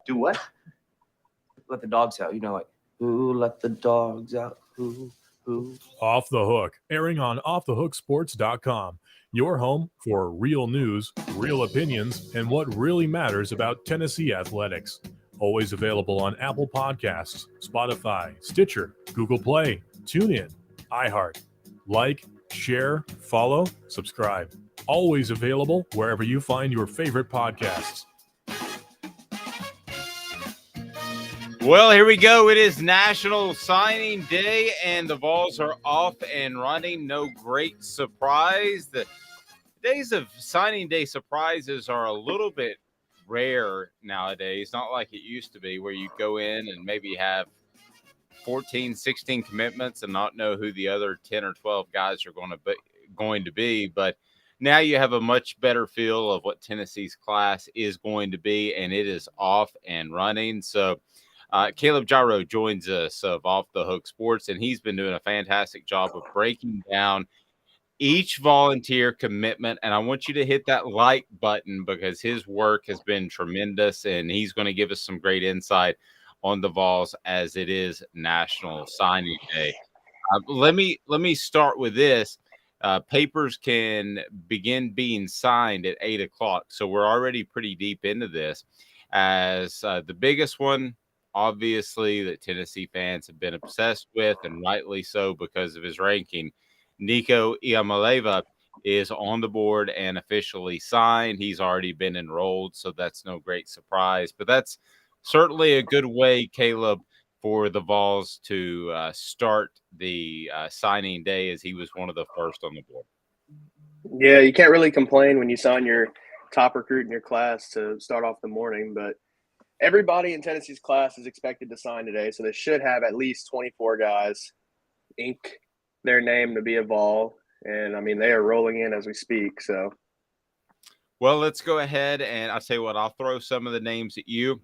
Do what? Let the dogs out. Like, ooh, let the dogs out. Ooh, ooh. Off the Hook, airing on offthehooksports.com. Your home for real news, real opinions, and what really matters about Tennessee athletics. Always available on Apple Podcasts, Spotify, Stitcher, Google Play, TuneIn, iHeart. Like, share, follow, subscribe. Always available wherever you find your favorite podcasts. Well, here we go. It is National Signing Day, and the Vols are off and running. No great surprise. The days of signing day surprises are a little bit rare nowadays, not like it used to be, where you go in and maybe have 14, 16 commitments and not know who the other 10 or 12 guys are going to be. But now you have a much better feel of what Tennessee's class is going to be, and it is off and running. So Caleb Gyro joins us of Off the Hook Sports, and he's been doing a fantastic job of breaking down each volunteer commitment. And I want you to hit that like button because his work has been tremendous, and he's going to give us some great insight on the Vols as it is National Signing Day. Let me start with this. Papers can begin being signed at 8:00, so we're already pretty deep into this. As the biggest one, obviously, that Tennessee fans have been obsessed with, and rightly so because of his ranking. Nico Iamaleava is on the board and officially signed. He's already been enrolled, so that's no great surprise. But that's certainly a good way, Caleb, for the Vols to start the signing day, as he was one of the first on the board. Yeah, you can't really complain when you sign your top recruit in your class to start off the morning, but everybody in Tennessee's class is expected to sign today, so they should have at least 24 guys ink their name to be a Vol, and I mean they are rolling in as we speak. So, well, let's go ahead and I'll tell you what. I'll throw some of the names at you,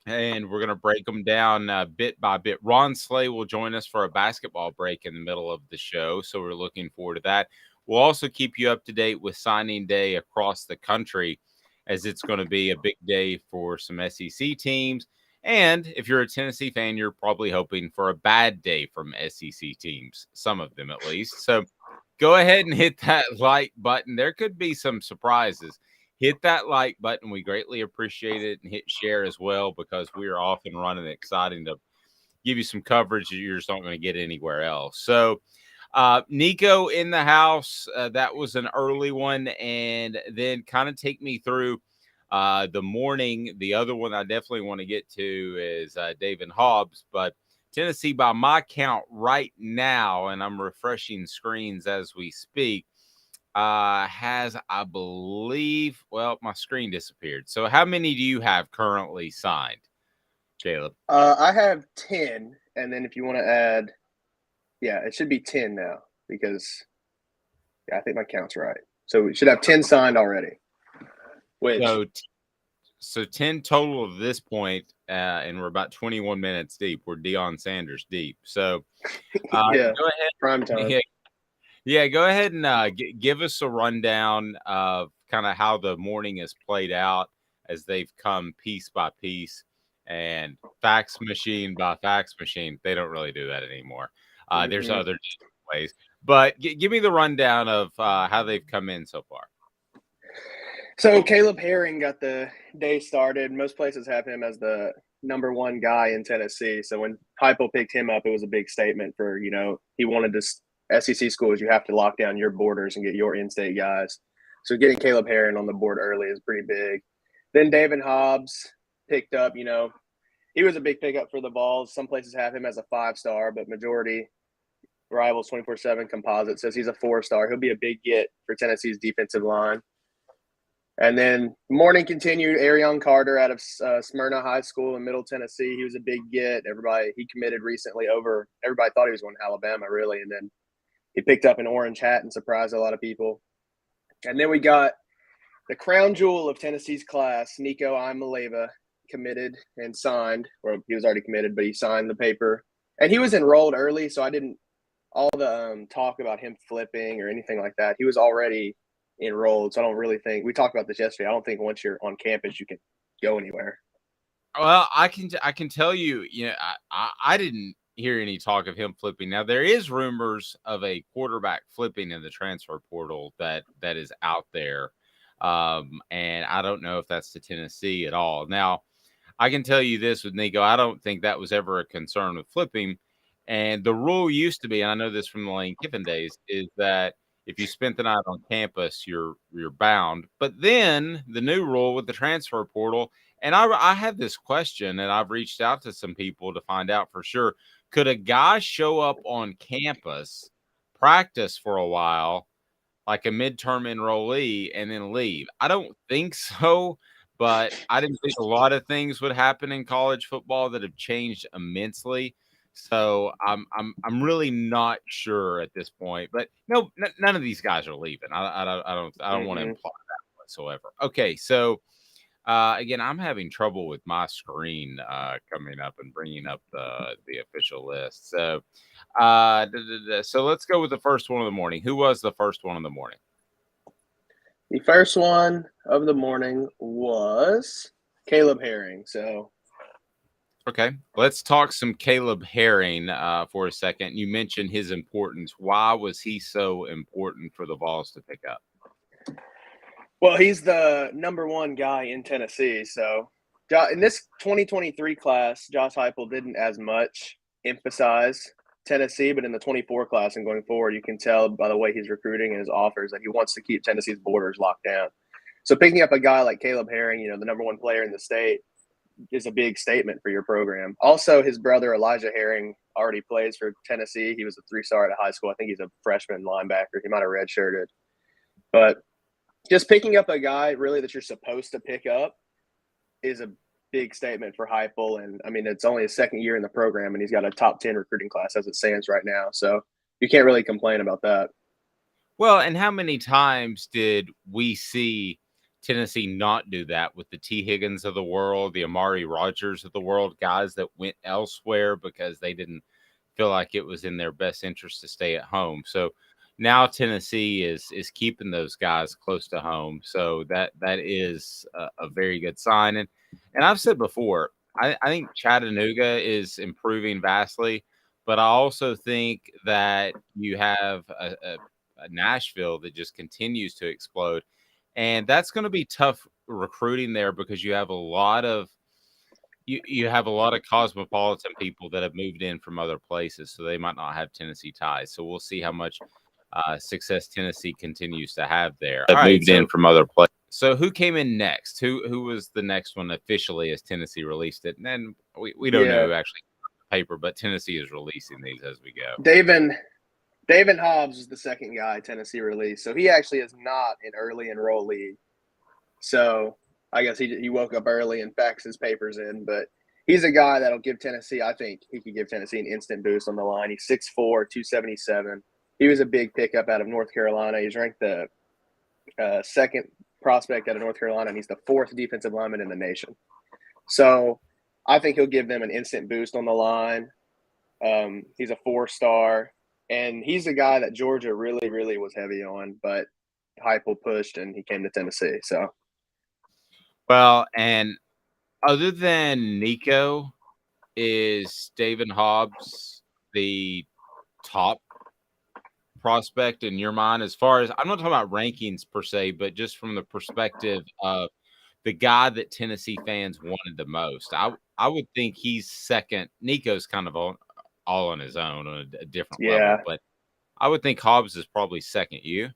and we're going to break them down bit by bit. Ron Slay will join us for a basketball break in the middle of the show, so we're looking forward to that. We'll also keep you up to date with signing day across the country, as it's going to be a big day for some SEC teams. And if you're a Tennessee fan, you're probably hoping for a bad day from SEC teams, some of them at least. So go ahead and hit that like button. There could be some surprises. Hit that like button. We greatly appreciate it. And hit share as well, because we are off and running, exciting to give you some coverage that you're just not going to get anywhere else. So Nico in the house, that was an early one. And then kind of take me through the morning. The other one I definitely want to get to is David Hobbs. But Tennessee, by my count right now, and I'm refreshing screens as we speak, has, I believe, well, my screen disappeared. So how many do you have currently signed, Caleb? I have 10, and then if you want to add, yeah, it should be 10 now because, yeah, I think my count's right. So we should have 10 signed already. Which, so 10 total at this point, and we're about 21 minutes deep. We're Deion Sanders deep. So yeah, go ahead. prime time. Yeah, go ahead and give us a rundown of kind of how the morning has played out as they've come piece by piece and fax machine by fax machine. They don't really do that anymore. There's other ways. But give me the rundown of how they've come in so far. So Caleb Herring got the day started. Most places have him as the number one guy in Tennessee. So when Heupel picked him up, it was a big statement for, he wanted this SEC schools. You have to lock down your borders and get your in-state guys. So getting Caleb Herring on the board early is pretty big. Then David Hobbs picked up, he was a big pickup for the Vols. Some places have him as a 5-star, but majority Rivals 24/7 composite says he's a 4-star. He'll be a big get for Tennessee's defensive line. And then morning continued. Arion Carter out of Smyrna High School in Middle Tennessee. He was a big get. He committed recently over. Everybody thought he was going to Alabama, really. And then he picked up an orange hat and surprised a lot of people. And then we got the crown jewel of Tennessee's class, Nico Iamaleava, committed and signed. Or he was already committed, but he signed the paper. And he was enrolled early, so I didn't – all the talk about him flipping or anything like that. He was already – enrolled, so I don't really think we talked about this yesterday. I don't think once you're on campus you can go anywhere. Well, I can tell you, I didn't hear any talk of him flipping. Now there is rumors of a quarterback flipping in the transfer portal that is out there, and I don't know if that's to Tennessee at all. Now I can tell you this with Nico, I don't think that was ever a concern with flipping. And the rule used to be, and I know this from the Lane Kiffin days, is that if you spent the night on campus, you're bound. But then the new rule with the transfer portal, and I have this question, and I've reached out to some people to find out for sure. Could a guy show up on campus, practice for a while, like a midterm enrollee, and then leave? I don't think so, but I didn't think a lot of things would happen in college football that have changed immensely. So I'm really not sure at this point. But no, none of these guys are leaving. I don't want to Mm-mm. imply that whatsoever. Okay, so again, I'm having trouble with my screen coming up and bringing up the official list. So so let's go with the first one of the morning. Who was the first one in the morning? The first one of the morning was Caleb Herring. So Okay, let's talk some Caleb Herring for a second. You mentioned his importance. Why was he so important for the Vols to pick up? well, he's the number one guy in Tennessee. So in this 2023 class, Josh Heupel didn't as much emphasize Tennessee, but in the 24 class and going forward, you can tell by the way he's recruiting and his offers that he wants to keep Tennessee's borders locked down. So picking up a guy like Caleb Herring, the number one player in the state, is a big statement for your program. Also, his brother Elijah Herring already plays for Tennessee. He was a 3-star at high school. I think he's a freshman linebacker. He might have redshirted, but just picking up a guy really that you're supposed to pick up is a big statement for Heupel. And I mean, it's only his second year in the program, and he's got a top 10 recruiting class as it stands right now. So you can't really complain about that. Well, and how many times did we see Tennessee not do that with the T. Higgins of the world, the Amari Rogers of the world, guys that went elsewhere because they didn't feel like it was in their best interest to stay at home. So now Tennessee is keeping those guys close to home. So that is a very good sign. And I've said before, I think Chattanooga is improving vastly, but I also think that you have a Nashville that just continues to explode. And that's going to be tough recruiting there because you have a lot of you have a lot of cosmopolitan people that have moved in from other places, so they might not have Tennessee ties. So we'll see how much success Tennessee continues to have there. All right, moved in from other places. So who came in next? Who was the next one officially as Tennessee released it? And then we don't know who actually the paper, but Tennessee is releasing these as we go. David Hobbs is the second guy Tennessee released. So he actually is not an early enrollee. So I guess he woke up early and faxed his papers in. But he's a guy that'll give Tennessee, I think he could give Tennessee an instant boost on the line. He's 6'4", 277. He was a big pickup out of North Carolina. He's ranked the second prospect out of North Carolina, and he's the fourth defensive lineman in the nation. So I think he'll give them an instant boost on the line. He's a 4-star. And he's a guy that Georgia really, really was heavy on, but Heupel pushed and he came to Tennessee. So, well, and other than Nico, is David Hobbs the top prospect in your mind? As far as I'm not talking about rankings per se, but just from the perspective of the guy that Tennessee fans wanted the most. I would think he's second. Nico's kind of all on his own on a different level, but I would think Hobbs is probably second. You?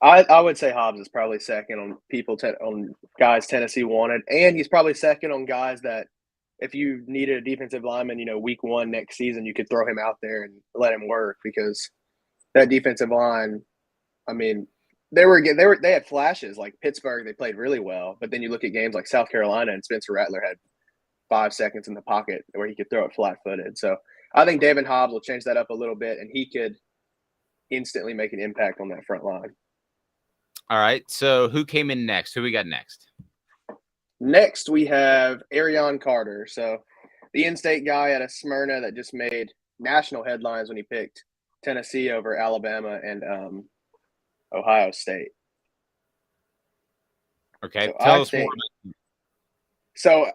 I would say Hobbs is probably second on on guys Tennessee wanted, and he's probably second on guys that if you needed a defensive lineman, week 1 next season, you could throw him out there and let him work because that defensive line. I mean, they had flashes like Pittsburgh. They played really well, but then you look at games like South Carolina and Spencer Rattler had 5 seconds in the pocket where he could throw it flat-footed. So I think David Hobbs will change that up a little bit, and he could instantly make an impact on that front line. All right. So who came in next? Who we got next? Next, we have Arion Carter. So the in-state guy out of Smyrna that just made national headlines when he picked Tennessee over Alabama and Ohio State. Okay. Tell us more. So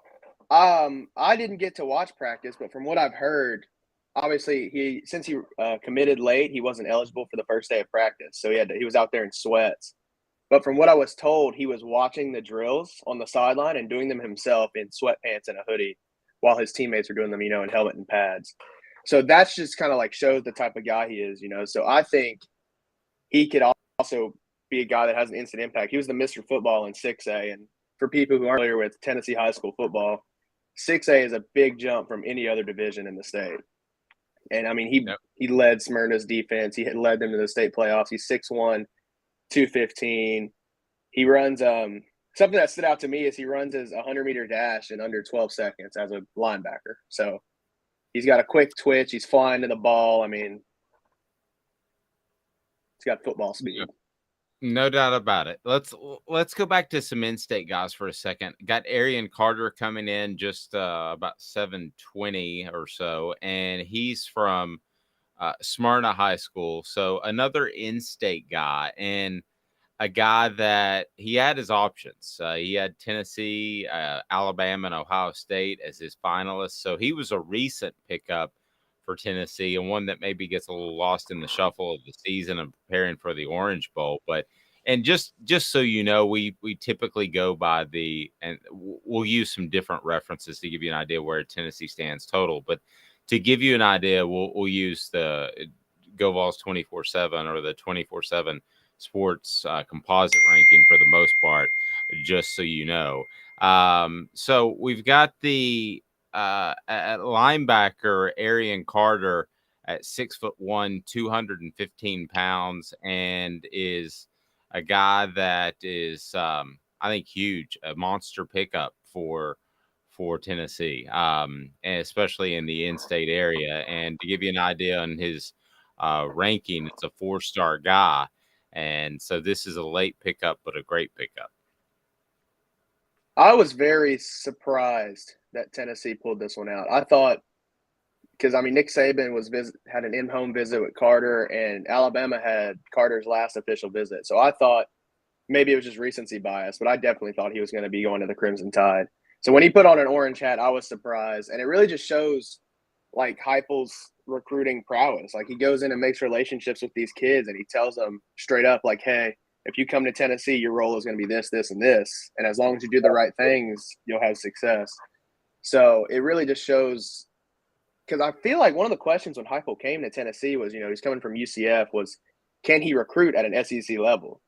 I didn't get to watch practice, but from what I've heard, obviously since he committed late, he wasn't eligible for the first day of practice, so he was out there in sweats. But from what I was told, he was watching the drills on the sideline and doing them himself in sweatpants and a hoodie, while his teammates were doing them, in helmet and pads. So that's just kind of like shows the type of guy he is, So I think he could also be a guy that has an instant impact. He was the Mr. Football in 6A, and for people who aren't familiar with Tennessee high school football, 6A is a big jump from any other division in the state. And I mean, he led Smyrna's defense. He had led them to the state playoffs. He's 6'1", 215. He runs something that stood out to me is he runs his 100-meter dash in under 12 seconds as a linebacker. So he's got a quick twitch. He's flying to the ball. I mean, he's got football speed. No doubt about it. Let's go back to some in-state guys for a second. Got Arian Carter coming in just about 720 or so, and he's from Smyrna High School. So another in-state guy, and a guy that he had his options. He had Tennessee, Alabama, and Ohio State as his finalists. So he was a recent pickup for Tennessee, and one that maybe gets a little lost in the shuffle of the season and preparing for the Orange Bowl. But and just so you know, we typically go by and we'll use some different references to give you an idea where Tennessee stands total. But to give you an idea, we'll use the Go Vols 24/7 or the 24/7 sports composite ranking for the most part, just so you know. So we've got the at linebacker Arian Carter at 6'1", 215 pounds, and is a guy that is I think huge, a monster pickup for Tennessee, and especially in the in-state area. And to give you an idea on his ranking, it's a 4-star guy. And so this is a late pickup, but a great pickup. I was very surprised that Tennessee pulled this one out. I thought, because I mean, Nick Saban had an in-home visit with Carter, and Alabama had Carter's last official visit. So I thought maybe it was just recency bias, but I definitely thought he was going to be going to the Crimson Tide. So when he put on an orange hat, I was surprised, and it really just shows like Heupel's recruiting prowess. Like he goes in and makes relationships with these kids, and he tells them straight up, like, hey, if you come to Tennessee, your role is going to be this, this, and this. And as long as you do the right things, you'll have success. So it really just shows, because I feel like one of the questions when Heupel came to Tennessee was, he's coming from UCF, was can he recruit at an SEC level?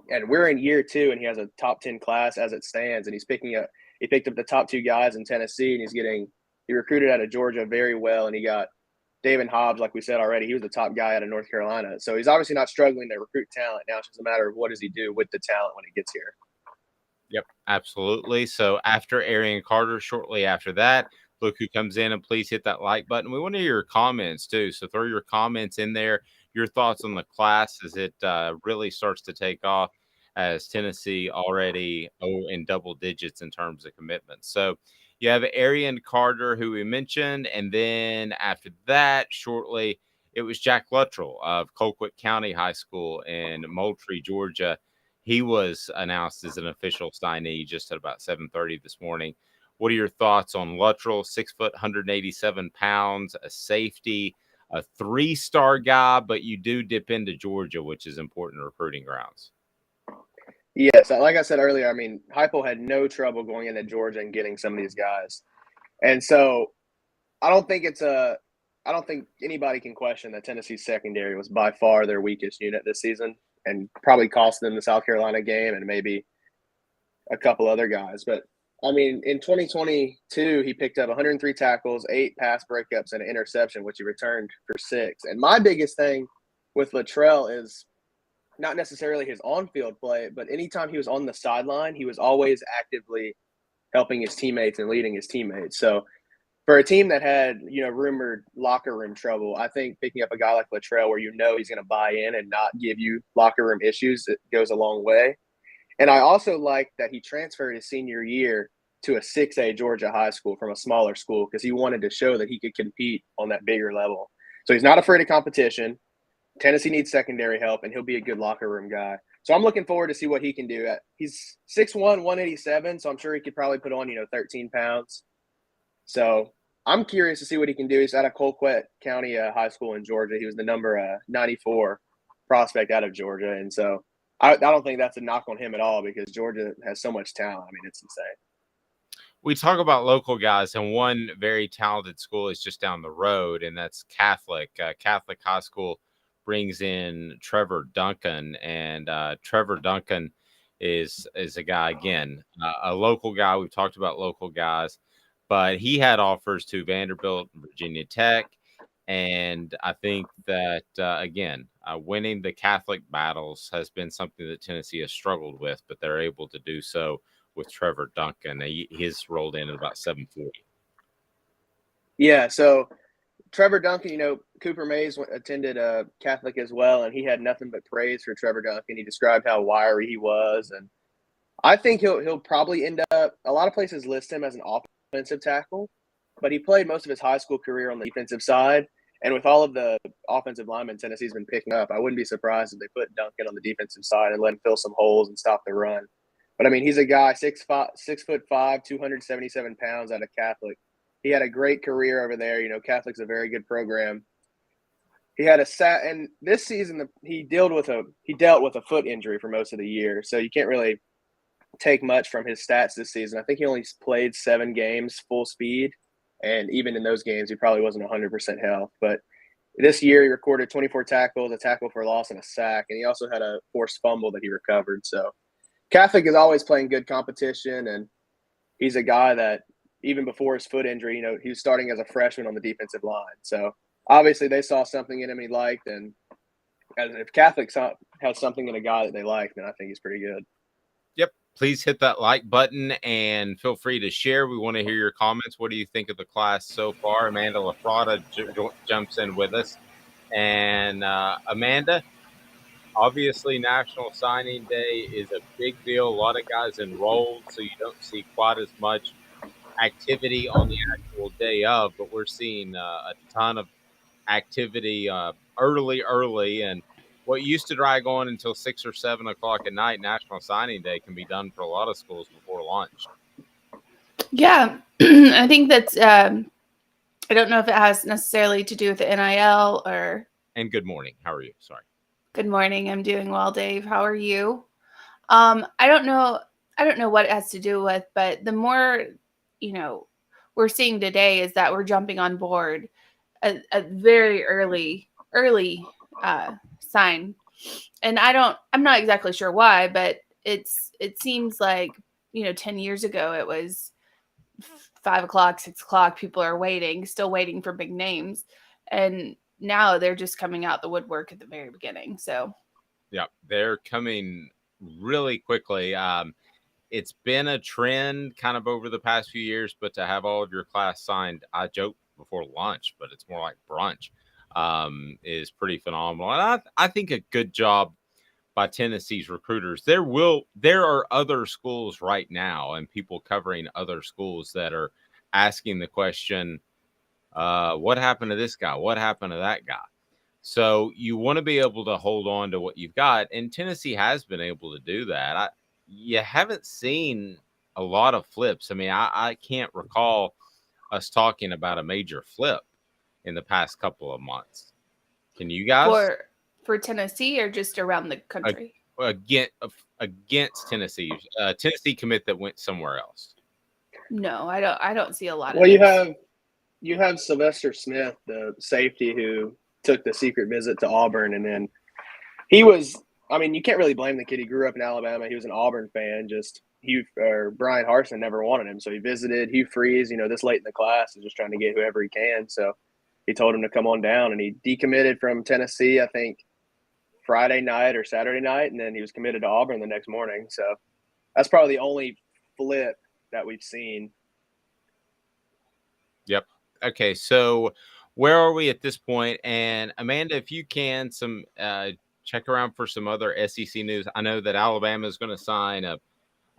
And we're in year 2, and he has a top 10 class as it stands, and he picked up the top 2 guys in Tennessee, and he recruited out of Georgia very well, and he got David Hobbs, like we said already. He was the top guy out of North Carolina. So he's obviously not struggling to recruit talent. Now it's just a matter of what does he do with the talent when it gets here. Yep, absolutely. So after Arian Carter, shortly after that, look who comes in, and please hit that like button. We want to hear your comments too. So throw your comments in there, your thoughts on the class as it really starts to take off, as Tennessee already in double digits in terms of commitments. So you have Arian Carter, who we mentioned, and then after that, shortly, it was Jack Luttrell of Colquitt County High School in Moultrie, Georgia. He was announced as an official signee just at about 7:30 this morning. What are your thoughts on Luttrell? 6 foot, 187 pounds, a safety, a 3-star guy, but you do dip into Georgia, which is important recruiting grounds. Yes, like I said earlier, I mean, Heupel had no trouble going into Georgia and getting some of these guys. And so I don't think anybody can question that Tennessee's secondary was by far their weakest unit this season, and probably cost them the South Carolina game and maybe a couple other guys. But I mean, in 2022, he picked up 103 tackles, 8 pass breakups, and an interception, which he returned for 6. And my biggest thing with Luttrell is not necessarily his on-field play, but anytime he was on the sideline, he was always actively helping his teammates and leading his teammates. So for a team that had, rumored locker room trouble, I think picking up a guy like Luttrell where he's going to buy in and not give you locker room issues, it goes a long way. And I also like that he transferred his senior year to a 6A Georgia high school from a smaller school, because he wanted to show that he could compete on that bigger level. So he's not afraid of competition. Tennessee needs secondary help, and he'll be a good locker room guy. So I'm looking forward to see what he can do. He's 6'1", 187, so I'm sure he could probably put on, 13 pounds. So I'm curious to see what he can do. He's out of Colquitt County High School in Georgia. He was the number 94 prospect out of Georgia, and so I don't think that's a knock on him at all because Georgia has so much talent. I mean, it's insane. We talk about local guys, and one very talented school is just down the road, and that's Catholic. Catholic High School brings in Trevor Duncan, and Trevor Duncan is a guy, again, a local guy. We've talked about local guys, but he had offers to Vanderbilt and Virginia Tech. And I think that, again, winning the Catholic battles has been something that Tennessee has struggled with, but they're able to do so with Trevor Duncan. He's rolled in at about 740. Yeah, so Trevor Duncan, Cooper Mays attended Catholic as well, and he had nothing but praise for Trevor Duncan. He described how wiry he was, and I think he'll probably end up. A lot of places list him as an offensive tackle, but he played most of his high school career on the defensive side. And with all of the offensive linemen Tennessee's been picking up, I wouldn't be surprised if they put Duncan on the defensive side and let him fill some holes and stop the run. But I mean, he's a guy 6'5", 277 pounds out of Catholic. He had a great career over there. Catholic's a very good program. He had and this season he dealt with a foot injury for most of the year, so you can't really take much from his stats this season. I think he only played 7 games full speed, and even in those games, he probably wasn't 100% health. But this year, he recorded 24 tackles, a tackle for loss, and a sack, and he also had a forced fumble that he recovered. So Catholic is always playing good competition, and he's a guy that even before his foot injury, he was starting as a freshman on the defensive line. So obviously they saw something in him he liked, and if Catholic has something in a guy that they like, then I think he's pretty good. Yep. Please hit that like button and feel free to share. We want to hear your comments. What do you think of the class so far? Amanda LaFrada jumps in with us. And Amanda, obviously National Signing Day is a big deal. A lot of guys enrolled, so you don't see quite as much activity on the actual day of, but we're seeing a ton of activity early, and what used to drag on until 6 or 7 o'clock at night, National Signing Day, can be done for a lot of schools before lunch. Yeah, I think that's I don't know if it has necessarily to do with the NIL or. And good morning. How are you? Sorry. Good morning. I'm doing well, Dave. How are you? I don't know what it has to do with, but the more we're seeing today is that we're jumping on board a very early sign, and I'm not exactly sure why, but it seems like 10 years ago it was 5 o'clock, 6 o'clock. People are still waiting for big names, and now they're just coming out the woodwork at the very beginning. So yeah, they're coming really quickly. It's been a trend kind of over the past few years, but to have all of your class signed, I joke before lunch, but it's more like brunch, is pretty phenomenal. And I think a good job by Tennessee's recruiters. There are other schools right now and people covering other schools that are asking the question, what happened to this guy? What happened to that guy? So you want to be able to hold on to what you've got. And Tennessee has been able to do that. You haven't seen a lot of flips. I mean, I can't recall us talking about a major flip in the past couple of months. Can you guys? For Tennessee or just around the country? Against Tennessee. Tennessee commit that went somewhere else. No, I don't see a lot of Well, you have Sylvester Smith, the safety who took the secret visit to Auburn, and then you can't really blame the kid. He grew up in Alabama. He was an Auburn fan. Brian Harsin never wanted him, so he visited. Hugh Freeze, this late in the class, is just trying to get whoever he can. So he told him to come on down, and he decommitted from Tennessee, I think, Friday night or Saturday night, and then he was committed to Auburn the next morning. So that's probably the only flip that we've seen. Yep. Okay, so where are we at this point? And Amanda, if you can, check around for some other SEC news. I know that Alabama is going to sign a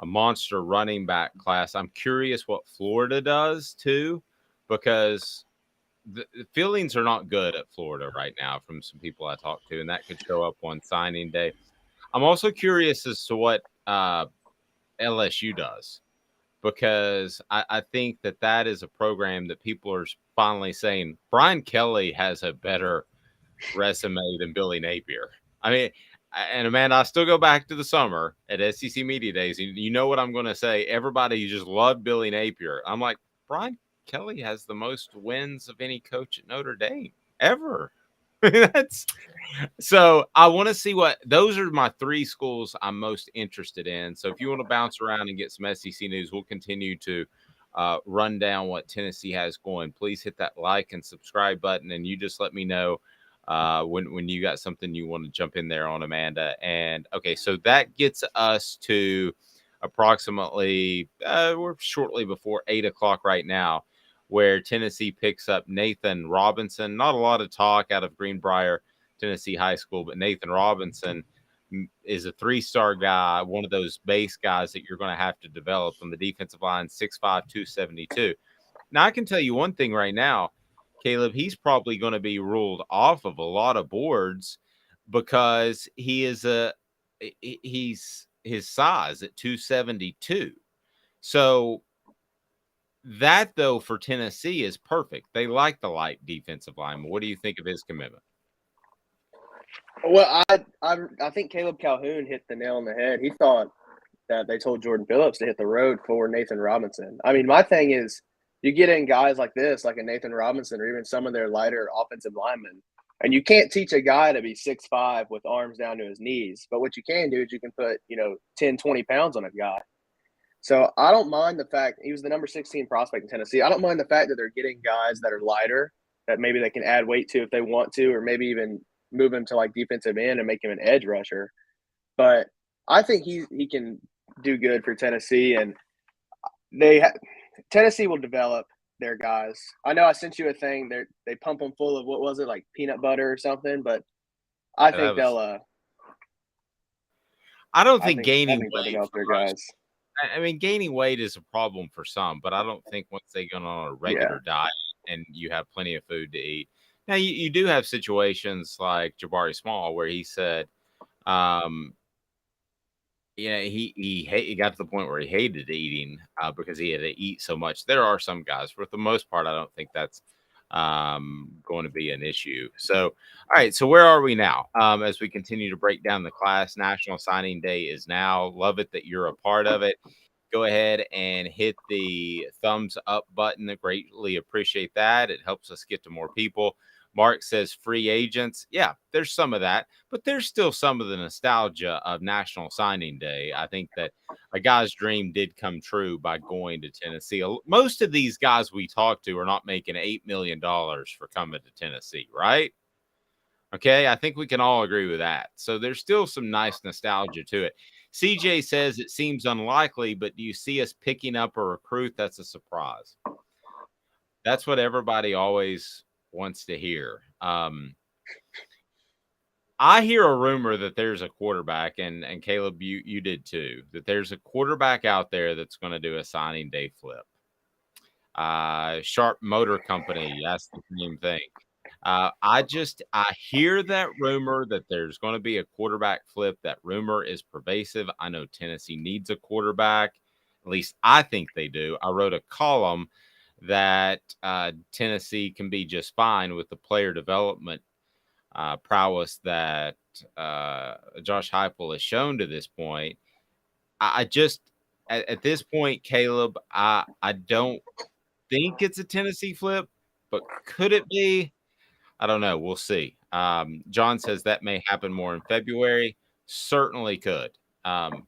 monster running back class. I'm curious what Florida does too, because the feelings are not good at Florida right now from some people I talked to, and that could show up on signing day. I'm also curious as to what LSU does, because I think that is a program that people are finally saying Brian Kelly has a better resume than Billy Napier. I mean, and Amanda, I still go back to the summer at SEC Media Days. You know what I'm going to say? Everybody just loved Billy Napier. I'm like, Brian Kelly has the most wins of any coach at Notre Dame ever. That's so I want to see what those are my three schools I'm most interested in. So if you want to bounce around and get some SEC news, we'll continue to run down what Tennessee has going. Please hit that like and subscribe button, and you just let me know when you got something you want to jump in there on, Amanda. And okay, so that gets us to approximately we're shortly before 8 o'clock right now, where Tennessee picks up Nathan Robinson. Not a lot of talk out of Greenbrier Tennessee High School, but Nathan Robinson is a 3-star guy, one of those base guys that you're going to have to develop on the defensive line, 6'5", 272. Now, I can tell you one thing right now, Caleb, he's probably going to be ruled off of a lot of boards because he's his size at 272. So that, though, for Tennessee is perfect. They like the light defensive lineman. What do you think of his commitment? Well, I think Caleb Calhoun hit the nail on the head. He thought that they told Jordan Phillips to hit the road for Nathan Robinson. I mean, my thing is, you get in guys like this, like a Nathan Robinson, or even some of their lighter offensive linemen, and you can't teach a guy to be 6'5" with arms down to his knees. But what you can do is you can put, 10, 20 pounds on a guy. So I don't mind the fact he was the number 16 prospect in Tennessee. I don't mind the fact that they're getting guys that are lighter that maybe they can add weight to if they want to, or maybe even move him to like defensive end and make him an edge rusher. But I think he can do good for Tennessee, and Tennessee will develop their guys. I know I sent you a thing. They pump them full of, what was it, like peanut butter or something? But I think they'll. I don't think gaining they'll weight develop their most, guys. I mean, gaining weight is a problem for some, but I don't think once they go on a regular diet and you have plenty of food to eat. Now, you do have situations like Jabari Small where he said, he got to the point where he hated eating because he had to eat so much. There are some guys, but for the most part, I don't think that's going to be an issue. So, all right. So where are we now? As we continue to break down the class, National Signing Day is now. Love it that you're a part of it. Go ahead and hit the thumbs up button. I greatly appreciate that. It helps us get to more people. Mark says free agents. Yeah, there's some of that, but there's still some of the nostalgia of National Signing Day. I think that a guy's dream did come true by going to Tennessee. Most of these guys we talk to are not making $8 million for coming to Tennessee, right? Okay, I think we can all agree with that. So there's still some nice nostalgia to it. CJ says it seems unlikely, but do you see us picking up a recruit that's a surprise? That's what everybody always wants to hear. I hear a rumor that there's a quarterback, and Caleb, you did too, that there's a quarterback out there that's going to do a signing day flip. Sharp Motor Company, that's the same thing. I hear that rumor that there's going to be a quarterback flip. That rumor is pervasive. I know Tennessee needs a quarterback. At least I think they do. I wrote a column that Tennessee can be just fine with the player development prowess that Josh Heupel has shown to this point. I just at this point, Caleb, I don't think it's a Tennessee flip, but could it be? I don't know. We'll see. John says that may happen more in February. Certainly could.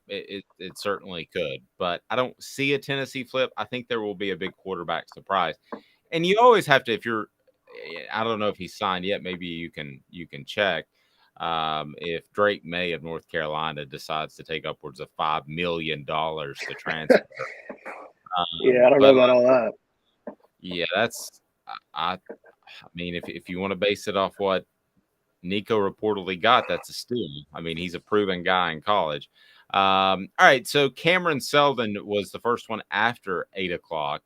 It certainly could, but I don't see a Tennessee flip. I think there will be a big quarterback surprise, and you always have to. If you're, I don't know if he's signed yet. Maybe you can check. If Drake May of North Carolina decides to take upwards of $5 million to transfer. I don't know about all that. Yeah, that's I mean, if you want to base it off what Nico reportedly got, that's a steal. I mean, he's a proven guy in college. All right, so Cameron Seldon was the first one after 8 o'clock.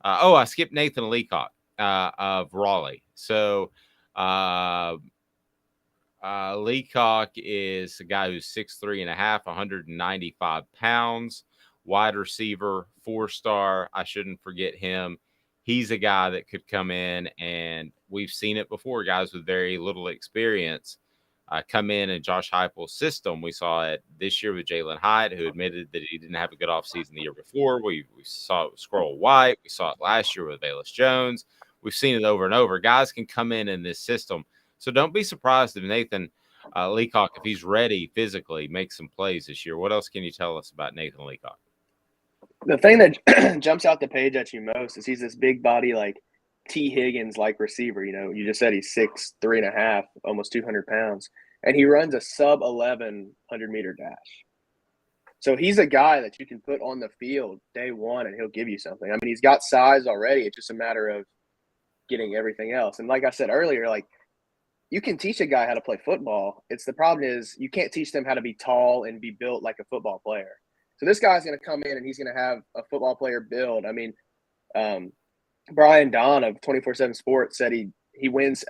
I skipped Nathan Leacock of Raleigh. So Leacock is a guy who's 6'3 and a half, 195 pounds. wide receiver, 4-star. I shouldn't forget him. He's a guy that could come in, and we've seen it before. Guys with very little experience come in Josh Heupel's system. We saw it this year with Jalen Hyatt, who admitted that he didn't have a good offseason the year before. We saw it with Squirrel White. We saw it last year with Velus Jones. We've seen it over and over. Guys can come in this system. So don't be surprised if Nathan Leacock, if he's ready physically, make some plays this year. What else can you tell us about Nathan Leacock? The thing that jumps out the page at you most is he's this big body, like T. Higgins like receiver. You know, you just said he's 6'3.5", almost 200 pounds, and he runs a sub 1,100-meter dash. So he's a guy that you can put on the field day one, and he'll give you something. I mean, he's got size already. It's just a matter of getting everything else. And like I said earlier, like, you can teach a guy how to play football. The problem is you can't teach them how to be tall and be built like a football player. So this guy's going to come in and he's going to have a football player build. I mean, Brian Don of 24/7 Sports said he wins.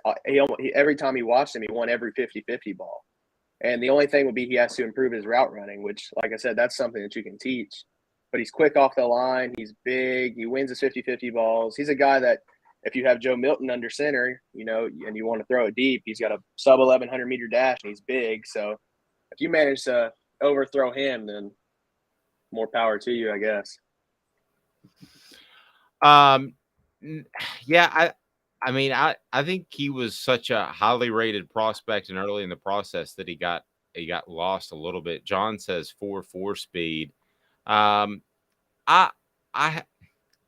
Every time he watched him, he won every 50-50 ball. And the only thing would be he has to improve his route running, which, like I said, that's something that you can teach. But he's quick off the line. He's big. He wins his 50-50 balls. He's a guy that if you have Joe Milton under center, you know, and you want to throw it deep, he's got a sub 1,100-meter dash and he's big. So if you manage to overthrow him, then more power to you, I guess. Yeah, I mean, I think he was such a highly rated prospect and early in the process that he got lost a little bit. John says 4.4 speed.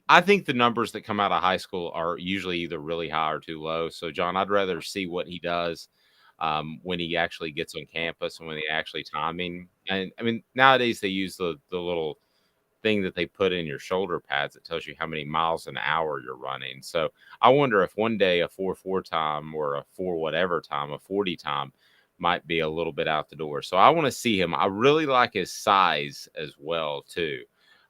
I think the numbers that come out of high school are usually either really high or too low. So, John, I'd rather see what he does when he actually gets on campus and when they actually timing. And I mean, nowadays they use the little thing that they put in your shoulder pads that tells you how many miles an hour you're running. So I wonder if one day a 4.4 time or a 4 whatever time, a 40 time might be a little bit out the door. So I want to see him. I really like his size as well too.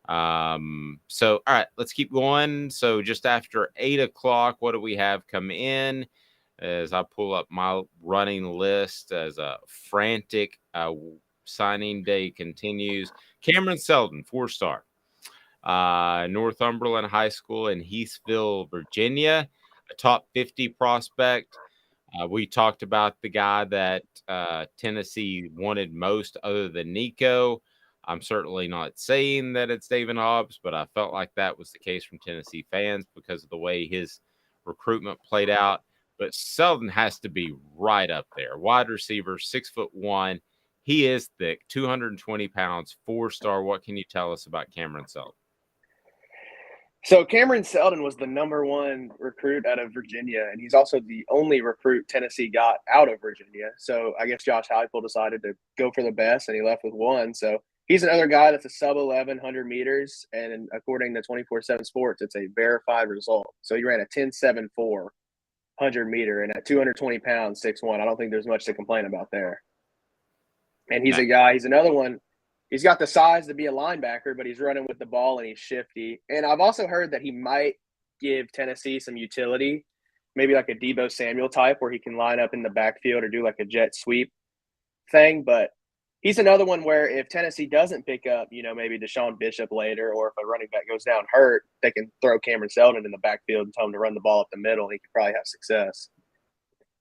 So all right, let's keep going. So just after 8 o'clock, what do we have come in? As I pull up my running list as a frantic signing day continues. Cameron Seldon, 4-star, Northumberland High School in Heathville, Virginia, a top 50 prospect. We talked about the guy that Tennessee wanted most other than Nico. I'm certainly not saying that it's David Hobbs, but I felt like that was the case from Tennessee fans because of the way his recruitment played out. But Seldon has to be right up there. Wide receiver, 6'1". He is thick, 220 pounds, 4-star. What can you tell us about Cameron Seldon? So Cameron Seldon was the #1 recruit out of Virginia, and he's also the only recruit Tennessee got out of Virginia. So I guess Josh Heupel decided to go for the best, and he left with one. So he's another guy that's a sub 1,100 meters, and according to 24/7 Sports, it's a verified result. So he ran a 10.74 100-meter, and at 220 pounds, 6'1". I don't think there's much to complain about there. And he's a guy. He's another one. He's got the size to be a linebacker, but he's running with the ball and he's shifty. And I've also heard that he might give Tennessee some utility, maybe like a Deebo Samuel type where he can line up in the backfield or do like a jet sweep thing. But he's another one where if Tennessee doesn't pick up, you know, maybe Deshaun Bishop later, or if a running back goes down hurt, they can throw Cameron Seldon in the backfield and tell him to run the ball up the middle, and he could probably have success.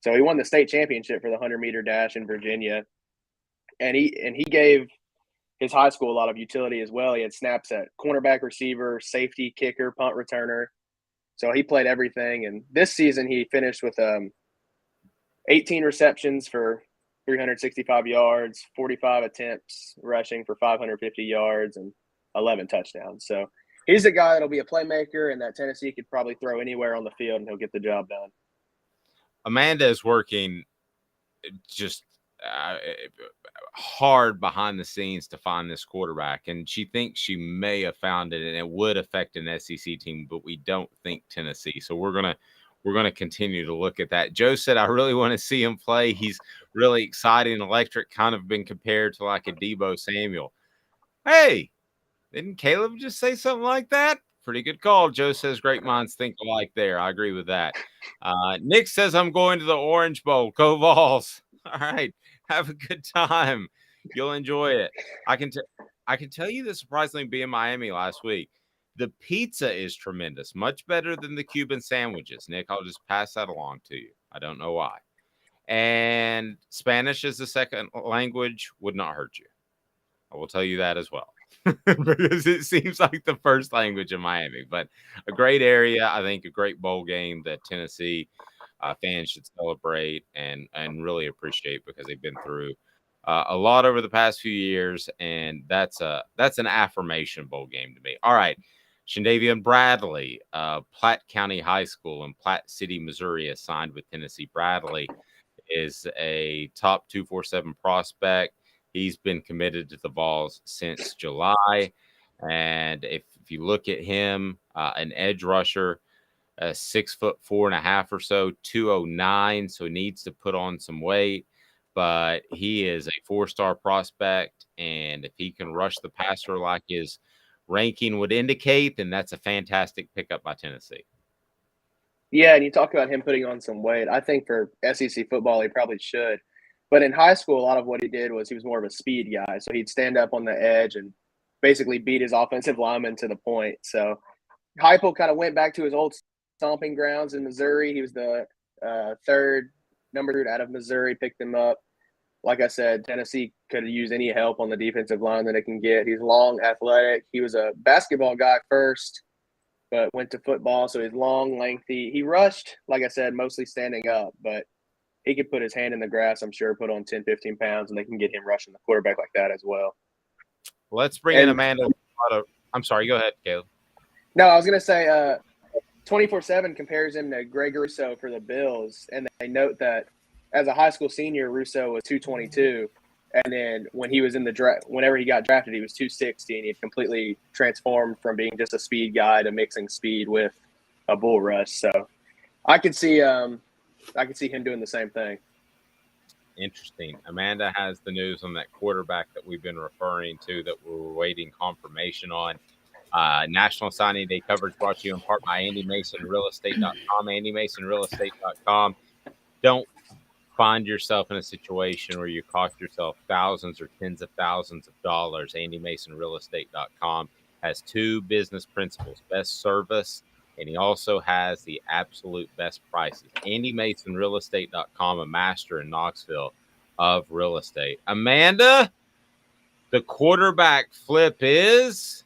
So he won the state championship for the 100-meter dash in Virginia. And he gave his high school a lot of utility as well. He had snaps at cornerback, receiver, safety, kicker, punt returner. So he played everything. And this season he finished with 18 receptions for 365 yards, 45 attempts rushing for 550 yards, and 11 touchdowns. So he's a guy that'll be a playmaker, and that Tennessee could probably throw anywhere on the field and he'll get the job done. Amanda is working just hard behind the scenes to find this quarterback, and she thinks she may have found it and it would affect an SEC team, but we don't think Tennessee. So we're gonna continue to look at that. Joe said, I really want to see him play. He's really exciting, electric, kind of been compared to like a Deebo Samuel. Hey, didn't Caleb just say something like that? Pretty good call. Joe says great minds think alike there. I agree with that. Nick says I'm going to the Orange Bowl. Go Vols. All right. Have a good time. You'll enjoy it. I can tell you this surprisingly being Miami last week. The pizza is tremendous, much better than the Cuban sandwiches. Nick, I'll just pass that along to you. I don't know why. And Spanish as a second language would not hurt you. I will tell you that as well. Because it seems like the first language in Miami, but a great area. I think a great bowl game that Tennessee fans should celebrate and really appreciate because they've been through a lot over the past few years, and that's an affirmation bowl game to me. All right, Shandavian Bradley, Platte County High School in Platte City, Missouri, is signed with Tennessee. Bradley is a top 247 prospect. He's been committed to the Vols since July. And if you look at him, an edge rusher, 6'4.5" or so, 209. So needs to put on some weight, but he is a 4-star prospect. And if he can rush the passer like his ranking would indicate, then that's a fantastic pickup by Tennessee. Yeah, and you talk about him putting on some weight. I think for SEC football, he probably should. But in high school, a lot of what he did was he was more of a speed guy. So he'd stand up on the edge and basically beat his offensive lineman to the point. So Heupel kind of went back to his old stomping grounds in Missouri. He was the third number out of Missouri, picked him up. Like I said, Tennessee could use any help on the defensive line that it can get. He's long, athletic. He was a basketball guy first, but went to football. So he's long, lengthy. He rushed, like I said, mostly standing up, but he could put his hand in the grass, I'm sure, put on 10, 15 pounds, and they can get him rushing the quarterback like that as well. Let's bring in Amanda. I'm sorry. Go ahead, Caleb. No, I was going to say 24/7 compares him to Greg Rousseau for the Bills, and they note that as a high school senior, Rousseau was 222, and then when he was in the draft, whenever he got drafted, he was 260, and he had completely transformed from being just a speed guy to mixing speed with a bull rush. So I could see him doing the same thing. Interesting. Amanda has the news on that quarterback that we've been referring to that we're waiting confirmation on. National Signing Day coverage brought to you in part by AndyMasonRealEstate.com. AndyMasonRealEstate.com. Don't find yourself in a situation where you cost yourself thousands or tens of thousands of dollars. AndyMasonRealEstate.com has two business principles: best service, and he also has the absolute best prices. AndyMasonRealEstate.com, a master in Knoxville of real estate. Amanda, the quarterback flip is?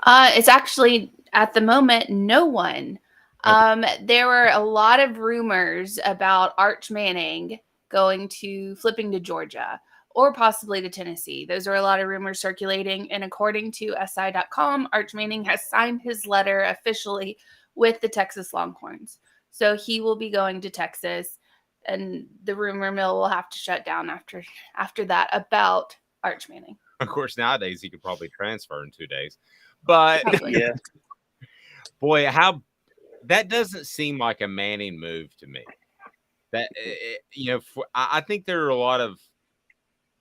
It's actually at the moment no one. There were a lot of rumors about Arch Manning flipping to Georgia or possibly to Tennessee. Those are a lot of rumors circulating. And according to SI.com, Arch Manning has signed his letter officially with the Texas Longhorns. So he will be going to Texas, and the rumor mill will have to shut down after that about Arch Manning. Of course, nowadays he could probably transfer in 2 days. But yeah, boy, that doesn't seem like a Manning move to me. That I think there are a lot of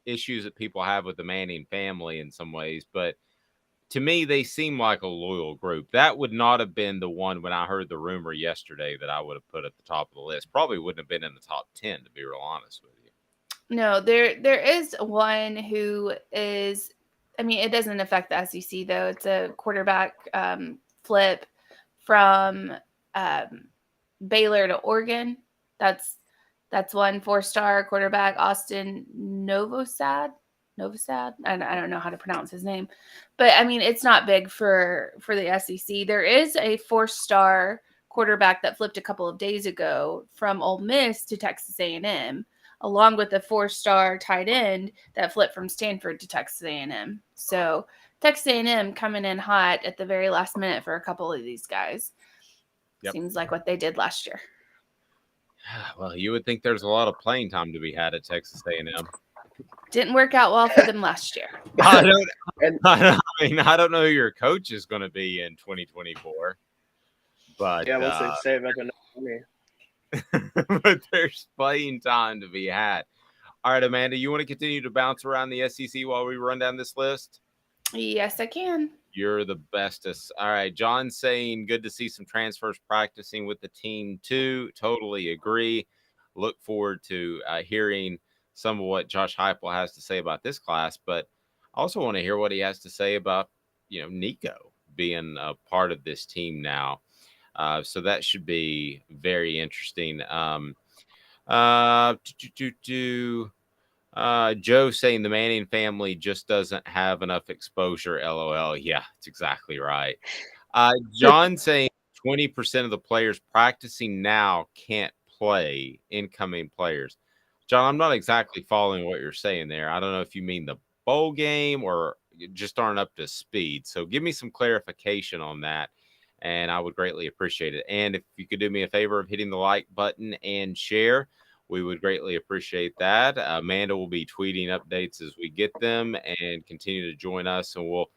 issues that people have with the Manning family in some ways, but to me, they seem like a loyal group. That would not have been the one when I heard the rumor yesterday that I would have put at the top of the list. Probably wouldn't have been in the top 10, to be real honest with you. No, there is one who is. I mean, it doesn't affect the SEC though. It's a quarterback flip from Baylor to Oregon. That's one 4-star quarterback, Austin Novosad. I don't know how to pronounce his name, but I mean, it's not big for the SEC. There is a 4-star quarterback that flipped a couple of days ago from Ole Miss to Texas A&M, along with a 4-star tight end that flipped from Stanford to Texas A&M. So Texas A&M coming in hot at the very last minute for a couple of these guys. Yep. Seems like what they did last year. Well, you would think there's a lot of playing time to be had at Texas A&M. Didn't work out well for them last year. I don't know who your coach is going to be in 2024. But yeah, we'll save up enough money. But there's playing time to be had. All right, Amanda, you want to continue to bounce around the SEC while we run down this list? Yes, I can. You're the bestest. All right, John's saying good to see some transfers practicing with the team too. Totally agree. Look forward to hearing some of what Josh Heupel has to say about this class. But I also want to hear what he has to say about, Nico being a part of this team now. So that should be very interesting. Uh, do, do, do, Joe saying the Manning family just doesn't have enough exposure. LOL. Yeah, that's exactly right. John saying 20% of the players practicing now can't play, incoming players. John, I'm not exactly following what you're saying there. I don't know if you mean the bowl game or just aren't up to speed. So give me some clarification on that, and I would greatly appreciate it. And if you could do me a favor of hitting the like button and share, we would greatly appreciate that. Amanda will be tweeting updates as we get them, and continue to join us, and we'll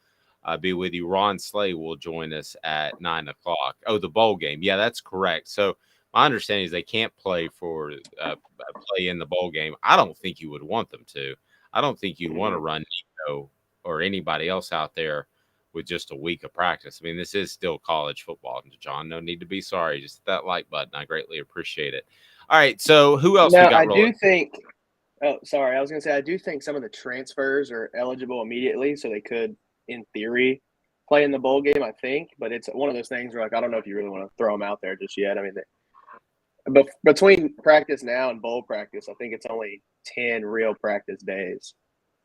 be with you. Ron Slay will join us at 9 o'clock. Oh, the bowl game. Yeah, that's correct. So my understanding is they can't play play in the bowl game. I don't think you would want them to. I don't think you'd want to run Nico or anybody else out there with just a week of practice. I mean, this is still college football, John. No need to be sorry. Just hit that like button. I greatly appreciate it. All right. So who else we Now, got I rolling? do think – oh, sorry. I was going to say I do think some of the transfers are eligible immediately, so they could, in theory, play in the bowl game, I think. But it's one of those things where, I don't know if you really want to throw them out there just yet. I mean, but between practice now and bowl practice, I think it's only 10 real practice days.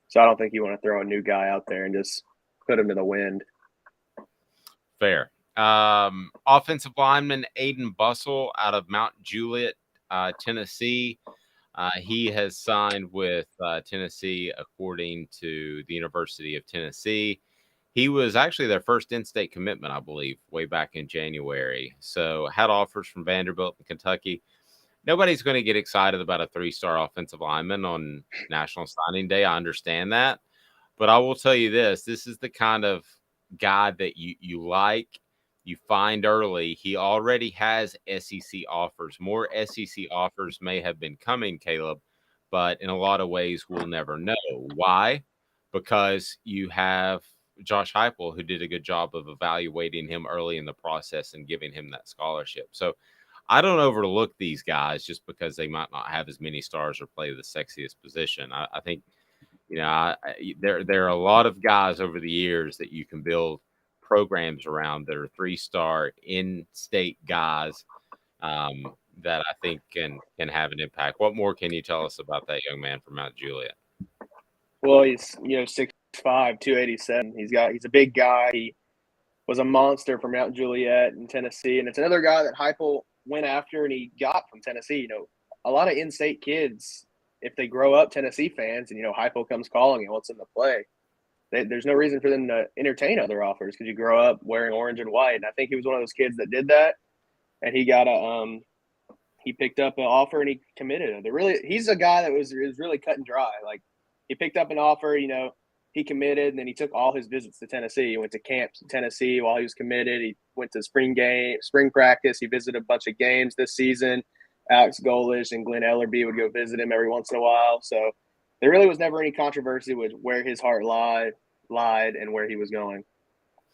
So I don't think you want to throw a new guy out there and just put him to the wind. Fair. Offensive lineman Aiden Bustle out of Mount Juliet, Tennessee. He has signed with Tennessee, according to the University of Tennessee. He was actually their first in-state commitment, I believe, way back in January. So had offers from Vanderbilt and Kentucky. Nobody's going to get excited about a 3-star offensive lineman on National Signing Day. I understand that. But I will tell you this. This is the kind of guy that you like, you find early. He already has SEC offers. More SEC offers may have been coming, Caleb, but in a lot of ways we'll never know. Why? Because you have Josh Heupel, who did a good job of evaluating him early in the process and giving him that scholarship. So I don't overlook these guys just because they might not have as many stars or play the sexiest position. I think, there are a lot of guys over the years that you can build programs around that are 3-star in-state guys that I think can have an impact. What more can you tell us about that young man from Mount Juliet? Well, he's 6'5", 287. He's a big guy. He was a monster from Mount Juliet in Tennessee, and it's another guy that Heupel went after and he got from Tennessee. A lot of in-state kids, if they grow up Tennessee fans, and Heupel comes calling and wants them to play, there's no reason for them to entertain other offers because you grow up wearing orange and white. And I think he was one of those kids that did that, and he picked up an offer and he committed. He's a guy that was really cut and dry. Like, he picked up an offer, he committed, and then he took all his visits to Tennessee. He went to camps in Tennessee while he was committed. He went to spring practice. He visited a bunch of games this season. Alex Golish and Glenn Ellerby would go visit him every once in a while. So there really was never any controversy with where his heart lied and where he was going.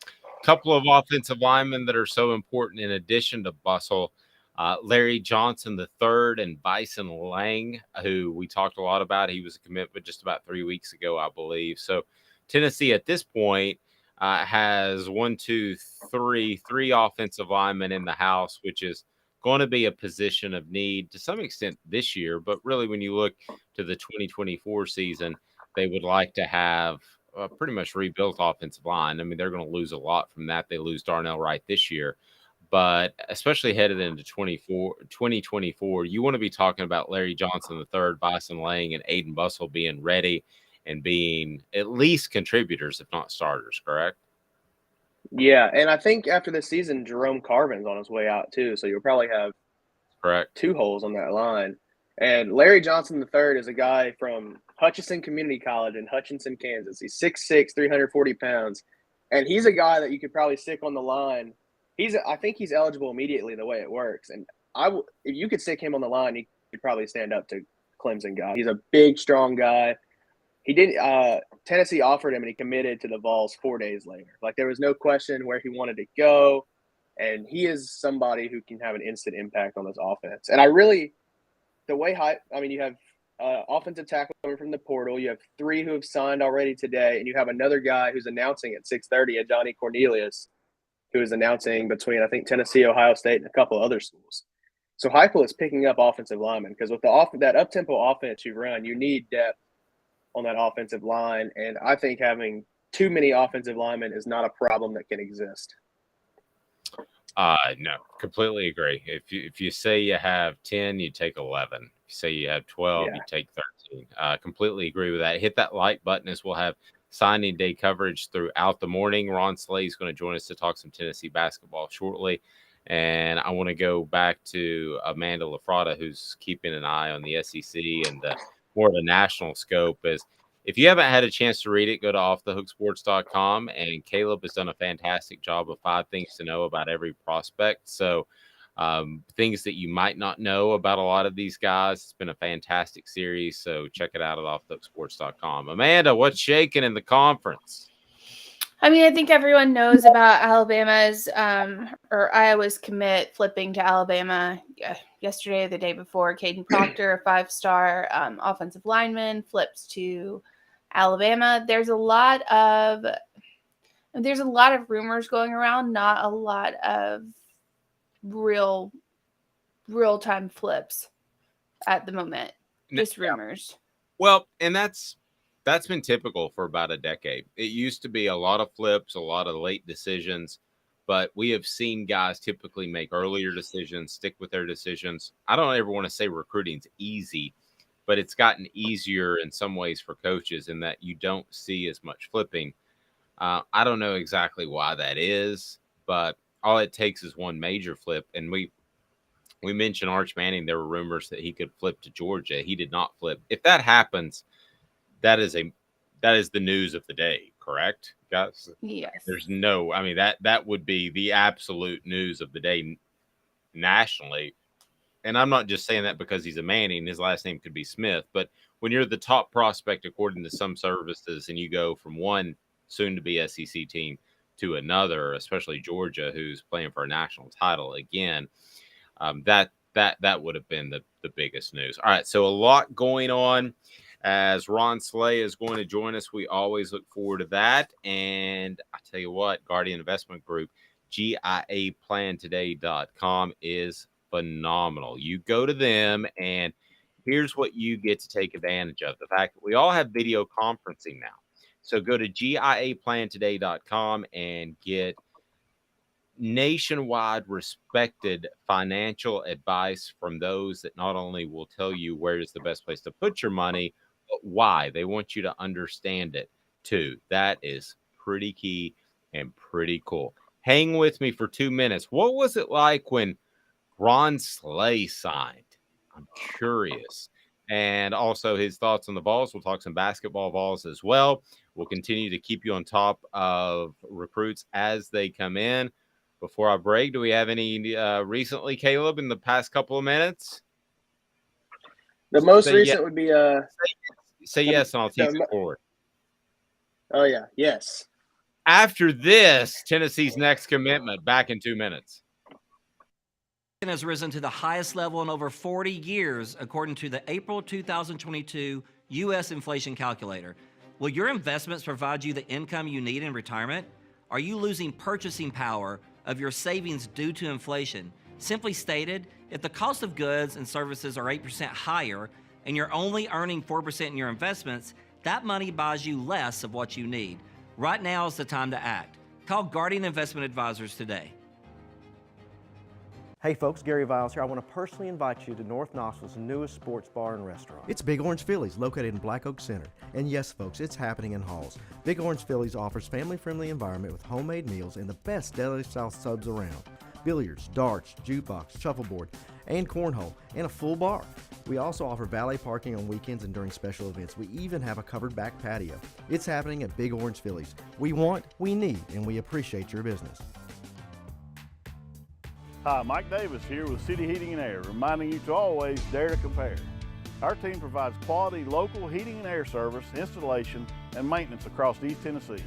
A couple of offensive linemen that are so important in addition to Bustle, Larry Johnson III and Bison Lang, who we talked a lot about. He was a commitment just about 3 weeks ago, I believe. So Tennessee at this point has three offensive linemen in the house, which is going to be a position of need to some extent this year. But really, when you look to the 2024 season, they would like to have a pretty much rebuilt offensive line. I mean, they're going to lose a lot from that. They lose Darnell Wright this year. But especially headed into 2024, you want to be talking about Larry Johnson III, Bison Lang, and Aiden Bustle being ready and being at least contributors, if not starters, correct? Yeah, and I think after this season, Jerome Carvin's on his way out too. So you'll probably have Correct. 2 holes on that line. And Larry Johnson III is a guy from Hutchinson Community College in Hutchinson, Kansas. He's 6'6", 340 pounds. And he's a guy that you could probably stick on the line. I think he's eligible immediately the way it works. And if you could stick him on the line, he could probably stand up to Clemson guy. He's a big, strong guy. He didn't. Tennessee offered him, and he committed to the Vols 4 days later. Like, there was no question where he wanted to go, and he is somebody who can have an instant impact on this offense. And you have offensive tackle coming from the portal. You have 3 who have signed already today, and you have another guy who's announcing at 6:30, Johnny Cornelius, who is announcing between, I think, Tennessee, Ohio State, and a couple other schools. So Heupel is picking up offensive linemen because with that up-tempo offense you run, you need depth on that offensive line, and I think having too many offensive linemen is not a problem that can exist. No, completely agree. If you say you have 10, you take 11. If you say you have 12, Yeah. you take 13. Completely agree with that. Hit that like button as we'll have signing day coverage throughout the morning. Ron Slay is going to join us to talk some Tennessee basketball shortly. And I want to go back to Amanda LaFrada, who's keeping an eye on the SEC and the more of the national scope. As if you haven't had a chance to read it, go to offthehooksports.com. And Caleb has done a fantastic job of 5 things to know about every prospect. So things that you might not know about a lot of these guys. It's been a fantastic series. So check it out at offthehooksports.com. Amanda, what's shaking in the conference? I mean, I think everyone knows about Alabama's or Iowa's commit flipping to Alabama yesterday or the day before. Caden Proctor, a 5-star offensive lineman, flips to Alabama. There's a lot of rumors going around, not a lot of real-time flips at the moment. Just rumors. Well, and that's been typical for about a decade. It used to be a lot of flips, a lot of late decisions, but we have seen guys typically make earlier decisions, stick with their decisions. I don't ever want to say recruiting's easy, but it's gotten easier in some ways for coaches in that you don't see as much flipping. I don't know exactly why that is, but all it takes is one major flip. And we mentioned Arch Manning. There were rumors that he could flip to Georgia. He did not flip. If that happens, that is the news of the day, correct, guys? Yes. There's no, I mean, that would be the absolute news of the day nationally. And I'm not just saying that because he's a Manning. His last name could be Smith. But when you're the top prospect, according to some services, and you go from one soon-to-be SEC team to another, especially Georgia, who's playing for a national title again, that would have been the biggest news. All right, so a lot going on. As Ron Slay is going to join us, we always look forward to that. And I tell you what, Guardian Investment Group, GIAplantoday.com is phenomenal. You go to them, and here's what you get to take advantage of. The fact that we all have video conferencing now. So go to GIAplantoday.com and get nationwide respected financial advice from those that not only will tell you where is the best place to put your money, but why. They want you to understand it too. That is pretty key and pretty cool. Hang with me for 2 minutes. What was it like when Ron Slay signed? I'm curious. And also his thoughts on the Vols. We'll talk some basketball Vols as well. We'll continue to keep you on top of recruits as they come in. Before I break, do we have any recently, Caleb, in the past couple of minutes? The most recent would be say yes, and I'll tease it forward. Oh yeah, yes. After this, Tennessee's next commitment. Back in 2 minutes. Has risen to the highest level in over 40 years, according to the April 2022 U.S. Inflation Calculator. Will your investments provide you the income you need in retirement? Are you losing purchasing power of your savings due to inflation? Simply stated, if the cost of goods and services are 8% higher and you're only earning 4% in your investments, that money buys you less of what you need. Right now is the time to act. Call Guardian Investment Advisors today. Hey folks, Gary Viles here. I want to personally invite you to North Knoxville's newest sports bar and restaurant. It's Big Orange Phillies, located in Black Oak Center. And yes folks, it's happening in Halls. Big Orange Phillies offers family-friendly environment with homemade meals and the best deli-style subs around. Billiards, darts, jukebox, shuffleboard, and cornhole, and a full bar. We also offer valet parking on weekends and during special events. We even have a covered back patio. It's happening at Big Orange Phillies. We want, we need, and we appreciate your business. Hi, Mike Davis here with City Heating and Air, reminding you to always dare to compare. Our team provides quality local heating and air service, installation, and maintenance across East Tennessee.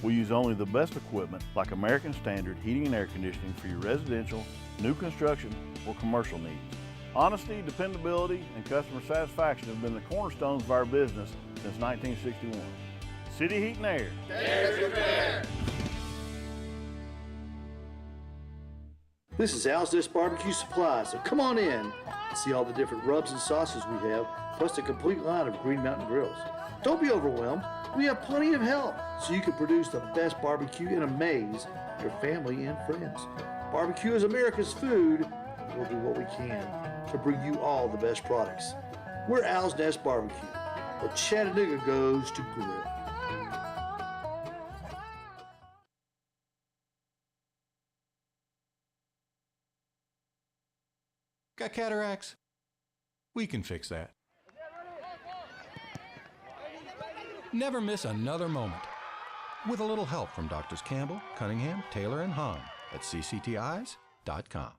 We use only the best equipment like American Standard heating and air conditioning for your residential, new construction, or commercial needs. Honesty, dependability, and customer satisfaction have been the cornerstones of our business since 1961. City Heat and Air. This is Al's Dish Barbecue Supply, so come on in and see all the different rubs and sauces we have, plus a complete line of Green Mountain grills. Don't be overwhelmed. We have plenty of help so you can produce the best barbecue and amaze your family and friends. Barbecue is America's food. We'll do what we can to bring you all the best products. We're Al's Nest Barbecue, where Chattanooga goes to grill. Got cataracts? We can fix that. Never miss another moment. With a little help from Doctors Campbell, Cunningham, Taylor, and Hahn at cctis.com.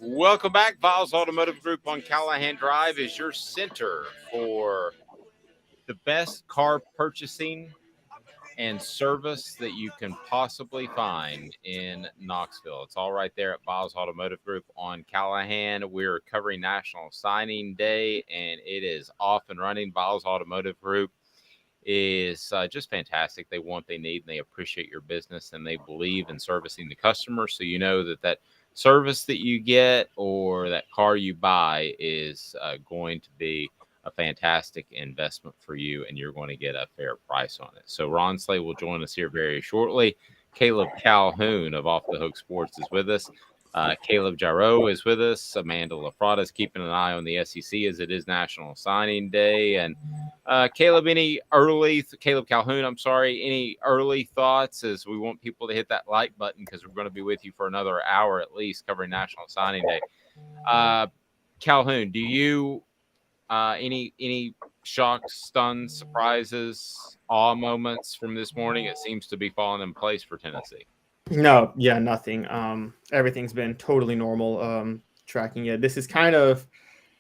Welcome back. Vols Automotive Group on Callahan Drive is your center for the best car purchasing and service that you can possibly find in Knoxville. It's all right there at Vols Automotive Group on Callahan. We're covering National Signing Day, and it is off and running. Vols Automotive Group is just fantastic. They want, they need, and they appreciate your business, and they believe in servicing the customer. So you know that service that you get or that car you buy is going to be a fantastic investment for you, and you're going to get a fair price on it. So Ron Slay will join us here very shortly. Caleb Calhoun of Off the Hook Sports is with us. Caleb Jarreau is with us. Amanda LaFrada is keeping an eye on the SEC as it is National Signing Day. And Caleb Calhoun, I'm sorry, any early thoughts as we want people to hit that like button because we're going to be with you for another hour at least covering National Signing Day. Calhoun, do you any shocks, stuns, surprises, awe moments from this morning? It seems to be falling in place for Tennessee. No, yeah, nothing. Everything's been totally normal. Tracking it. This is kind of,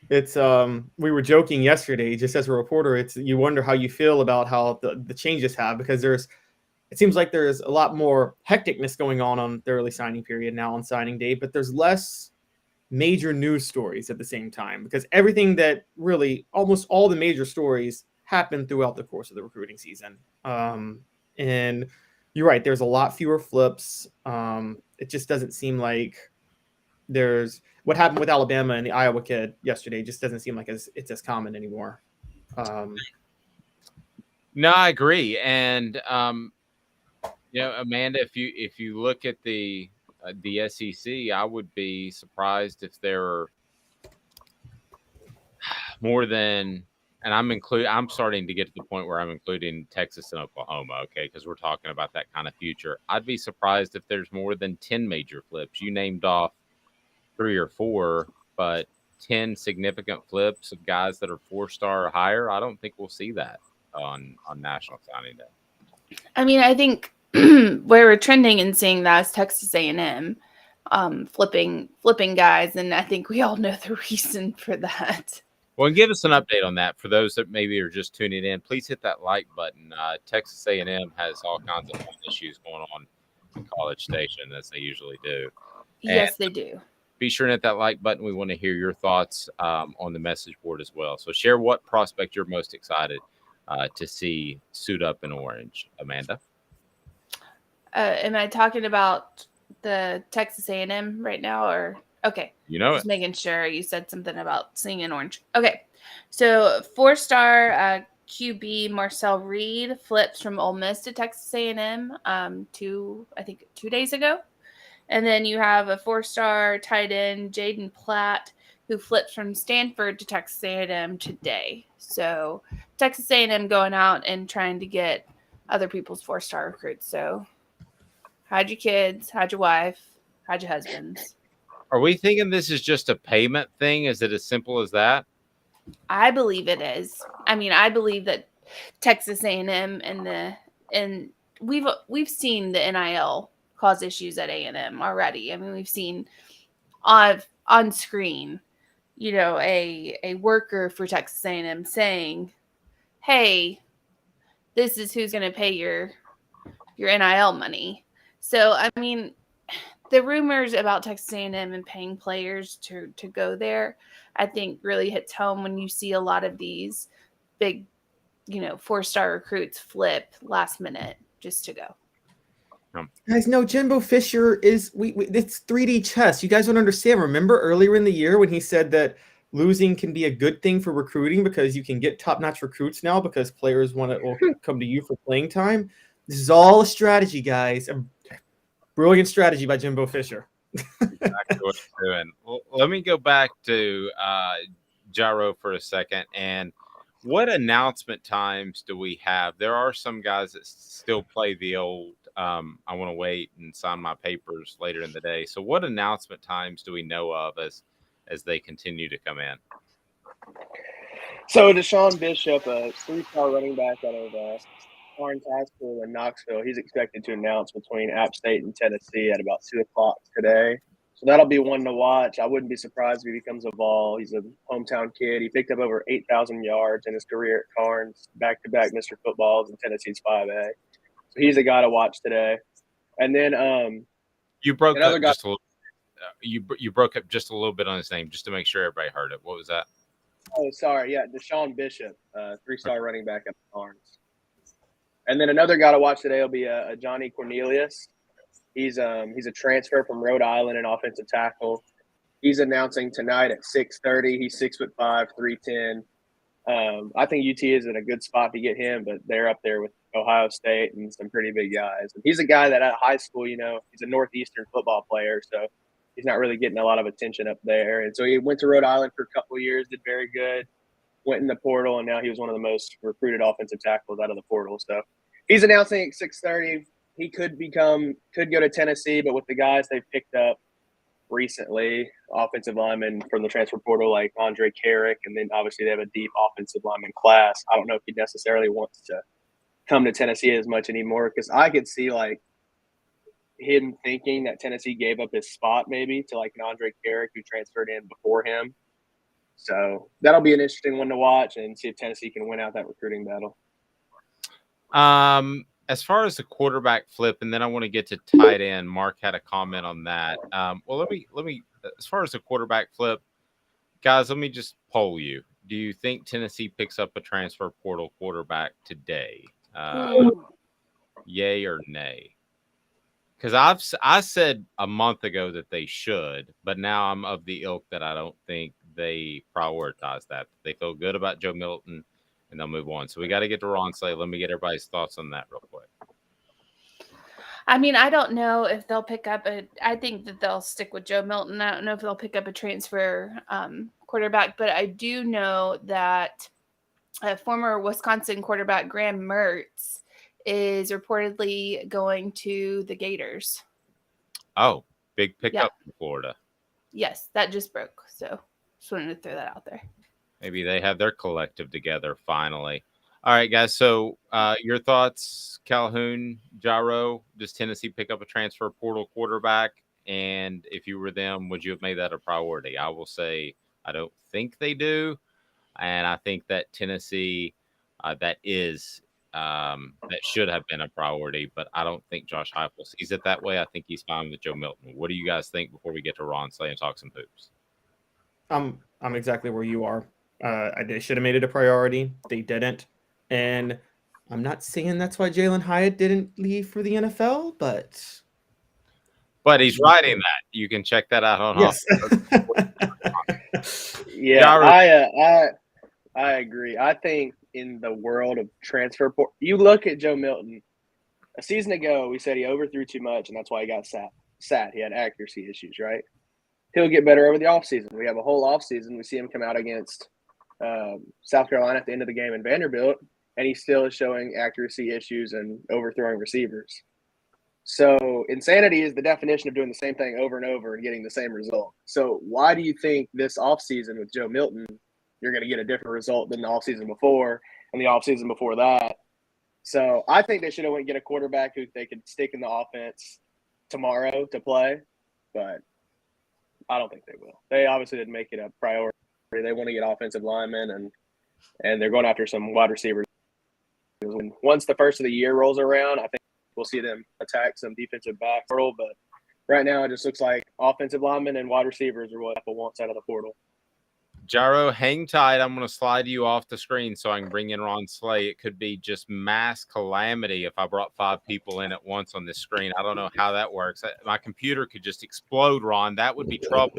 we were joking yesterday, just as a reporter, you wonder how you feel about how the changes have, because it seems like there's a lot more hecticness going on the early signing period now on signing day, but there's less major news stories at the same time, because everything that really, almost all the major stories happen throughout the course of the recruiting season. And you're right, there's a lot fewer flips. It just doesn't seem like there's what happened with Alabama and the Iowa kid yesterday just doesn't seem like it's as common anymore. No, I agree. And Amanda, if you look at the SEC, I would be surprised if there are more than, and I'm starting to get to the point where I'm including Texas and Oklahoma, okay, because we're talking about that kind of future. I'd be surprised if there's more than 10 major flips. You named off 3 or 4, but 10 significant flips of guys that are 4-star or higher, I don't think we'll see that on National Signing Day. I mean, I think where we're trending and seeing that is Texas A&M flipping guys, and I think we all know the reason for that. Well, and give us an update on that for those that maybe are just tuning in. Please hit that like button. Texas A&M has all kinds of issues going on in College Station, as they usually do. Yes, they do. Be sure to hit that like button. We want to hear your thoughts on the message board as well. So share what prospect you're most excited to see suit up in orange. Amanda? Am I talking about the Texas A&M right now, or okay? Just making sure. You said something about seeing in orange. Okay, so 4-star QB Marcel Reed flips from Ole Miss to Texas A&M 2 days ago, and then you have a 4-star tight end Jaden Platt who flips from Stanford to Texas A&M today. So Texas A&M going out and trying to get other people's 4-star recruits. So hide your kids, hide your wife, hide your husbands. Are we thinking this is just a payment thing? Is it as simple as that? I believe it is. I mean, I believe that Texas A&M and we've seen the NIL cause issues at A&M already. I mean, we've seen on screen, a worker for Texas A&M saying, hey, this is who's going to pay your NIL money. So, I mean, the rumors about Texas A&M and paying players to go there, I think really hits home when you see a lot of these big, 4-star recruits flip last minute just to go. Guys, no, Jimbo Fisher is it's 3D chess. You guys don't understand. Remember earlier in the year when he said that losing can be a good thing for recruiting because you can get top-notch recruits now because players will come to you for playing time. This is all a strategy, guys. A brilliant strategy by Jimbo Fisher. Exactly what he's doing. Well, let me go back to Gyro for a second. And what announcement times do we have? There are some guys that still play the old I want to wait and sign my papers later in the day. So what announcement times do we know of as they continue to come in? So Deshaun Bishop, a 3-star running back out of Orange High School in Knoxville, he's expected to announce between App State and Tennessee at about 2 o'clock today. So that'll be one to watch. I wouldn't be surprised if he becomes a Vol. He's a hometown kid. He picked up over 8,000 yards in his career at Carnes, back-to-back Mr. Footballs in Tennessee's 5A. So he's a guy to watch today. And then you broke up just a little. You broke up just a little bit on his name, just to make sure everybody heard it. What was that? Oh, sorry. Yeah, Deshaun Bishop, 3-star running back at Carnes. And then another guy to watch today will be a Johnny Cornelius. He's a transfer from Rhode Island, an offensive tackle. He's announcing tonight at 6:30. He's 6'5", 310. I think UT is in a good spot to get him, but they're up there with Ohio State and some pretty big guys. And he's a guy that at high school, he's a Northeastern football player, so he's not really getting a lot of attention up there. And so he went to Rhode Island for a couple of years, did very good, went in the portal, and now he was one of the most recruited offensive tackles out of the portal. So he's announcing at 6:30. He could go to Tennessee, but with the guys they've picked up recently, offensive linemen from the transfer portal like Andre Carrick, and then obviously they have a deep offensive lineman class. I don't know if he necessarily wants to come to Tennessee as much anymore because I could see like him thinking that Tennessee gave up his spot maybe to like an Andre Carrick who transferred in before him. So that'll be an interesting one to watch and see if Tennessee can win out that recruiting battle. As far as the quarterback flip, and then I want to get to tight end. Mark had a comment on that. Well, let me. As far as the quarterback flip, guys, let me just poll you. Do you think Tennessee picks up a transfer portal quarterback today? Yay or nay? Because I said a month ago that they should, but now I'm of the ilk that I don't think they prioritize that. They feel good about Joe Milton, and they'll move on. So we got to get to Ron Slay. Let me get everybody's thoughts on that real quick. I mean, I don't know if they'll pick up I think that they'll stick with Joe Milton. I don't know if they'll pick up a transfer quarterback, but I do know that former Wisconsin quarterback Graham Mertz is reportedly going to the Gators. Oh, big pickup in Florida. Yes, that just broke. So just wanted to throw that out there. Maybe they have their collective together finally. All right, guys. So your thoughts, Calhoun, Gyro, does Tennessee pick up a transfer portal quarterback? And if you were them, would you have made that a priority? I will say I don't think they do. And I think that Tennessee, that should have been a priority. But I don't think Josh Heupel sees it that way. I think he's fine with Joe Milton. What do you guys think before we get to Ron Slay and talk some hoops? I'm exactly where you are. They should have made it a priority. They didn't. And I'm not saying that's why Jalen Hyatt didn't leave for the NFL, but he's writing that. You can check that out on yes. Yeah, I agree. I think in the world of transfer portal, you look at Joe Milton. A season ago, we said he overthrew too much, and that's why he got sat. He had accuracy issues, right? He'll get better over the offseason. We have a whole offseason. We see him come out against South Carolina at the end of the game in Vanderbilt, and he still is showing accuracy issues and overthrowing receivers. So insanity is the definition of doing the same thing over and over and getting the same result. So why do you think this offseason with Joe Milton, you're going to get a different result than the offseason before and the offseason before that? So I think they should have went and get a quarterback who they could stick in the offense tomorrow to play, but I don't think they will. They obviously didn't make it a priority. They want to get offensive linemen, and they're going after some wide receivers Once the first of the year rolls around, I think we'll see them attack some defensive back portal. But right now, it just looks like offensive linemen and wide receivers are what Apple wants out of the portal. Gyro, hang tight. I'm going to slide you off the screen so I can bring in Ron Slay. It could be just mass calamity if I brought 5 people in at once on this screen. I don't know how that works. My computer could just explode, Ron. That would be trouble.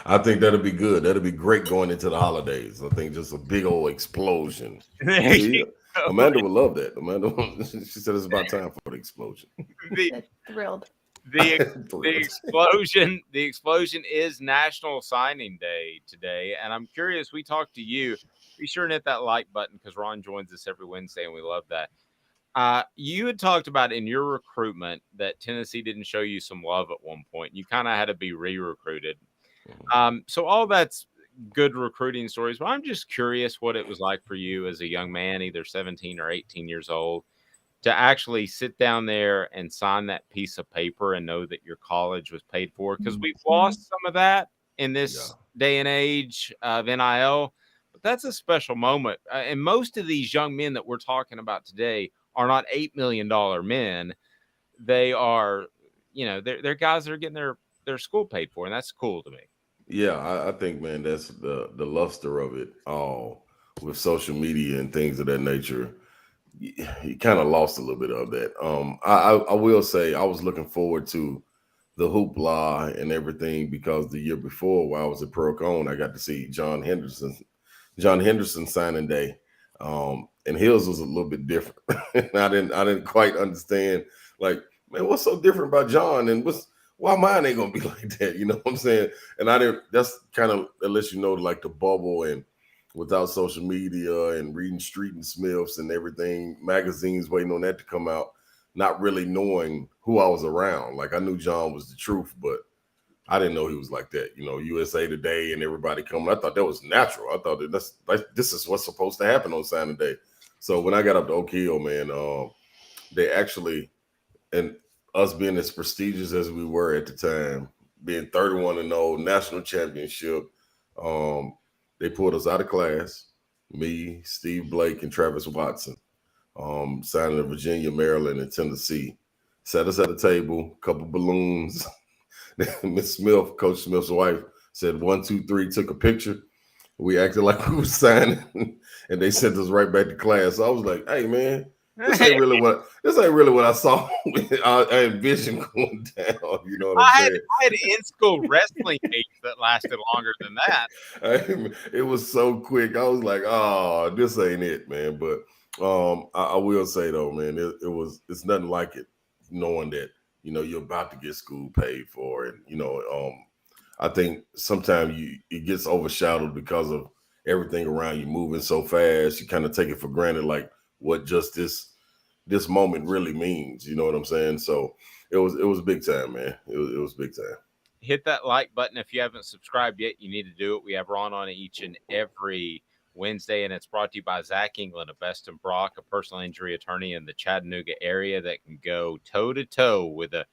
I think that'll be good. That'll be great going into the holidays. I think just a big old explosion. See, Amanda would love that. Amanda, she said it's about time for the explosion. Thrilled. The explosion is National Signing Day today, and I'm curious. We talked to you. Be sure and hit that like button because Ron joins us every Wednesday, and we love that. You had talked about in your recruitment that Tennessee didn't show you some love at one point. You kind of had to be re-recruited. So all that's good recruiting stories, but I'm just curious what it was like for you as a young man, either 17 or 18 years old, to actually sit down there and sign that piece of paper and know that your college was paid for, because we've lost some of that in this day and age of NIL, but that's a special moment. And most of these young men that we're talking about today are not $8 million men. They are, they're guys that are getting their school paid for, and that's cool to me. Yeah, I think, man, that's the luster of it all with social media and things of that nature. He kind of lost a little bit of that. I will say I was looking forward to the hoopla and everything because the year before, while I was at Procon, I got to see John Henderson signing day, and his was a little bit different. I didn't quite understand, like, man, what's so different about John, and why mine ain't gonna be like that? You know what I'm saying? And that's kind of, that lets you know, like, the bubble, and without social media and reading Street and Smiths and everything, magazines waiting on that to come out, not really knowing who I was around. Like, I knew John was the truth, but I didn't know he was like that. USA Today and everybody coming. I thought that was natural. I thought that this is what's supposed to happen on signing day. So when I got up to Oak Hill, man, they actually, and us being as prestigious as we were at the time, being 31-0, national championship, they pulled us out of class, me, Steve Blake, and Travis Watson, signing in Virginia, Maryland, and Tennessee. Sat us at a table, couple balloons. Miss Smith, Coach Smith's wife, said 1, 2, 3, took a picture. We acted like we were signing, and they sent us right back to class. So I was like, hey, man, this ain't really what I saw. I envisioned going down. You know what I'm saying? I had in-school wrestling games that lasted longer than that. It was so quick. I was like, oh, this ain't it, man. But I will say though, man, it's nothing like it, knowing that you're about to get school paid for, and I think sometimes it gets overshadowed because of everything around you moving so fast. You kind of take it for granted, like what just this moment really means. You know what I'm saying? So it was big time, man. It was big time. Hit that like button if you haven't subscribed yet. You need to do it. We have Ron on each and every Wednesday, and it's brought to you by Zach England of Best and Brock, a personal injury attorney in the Chattanooga area that can go toe to toe with the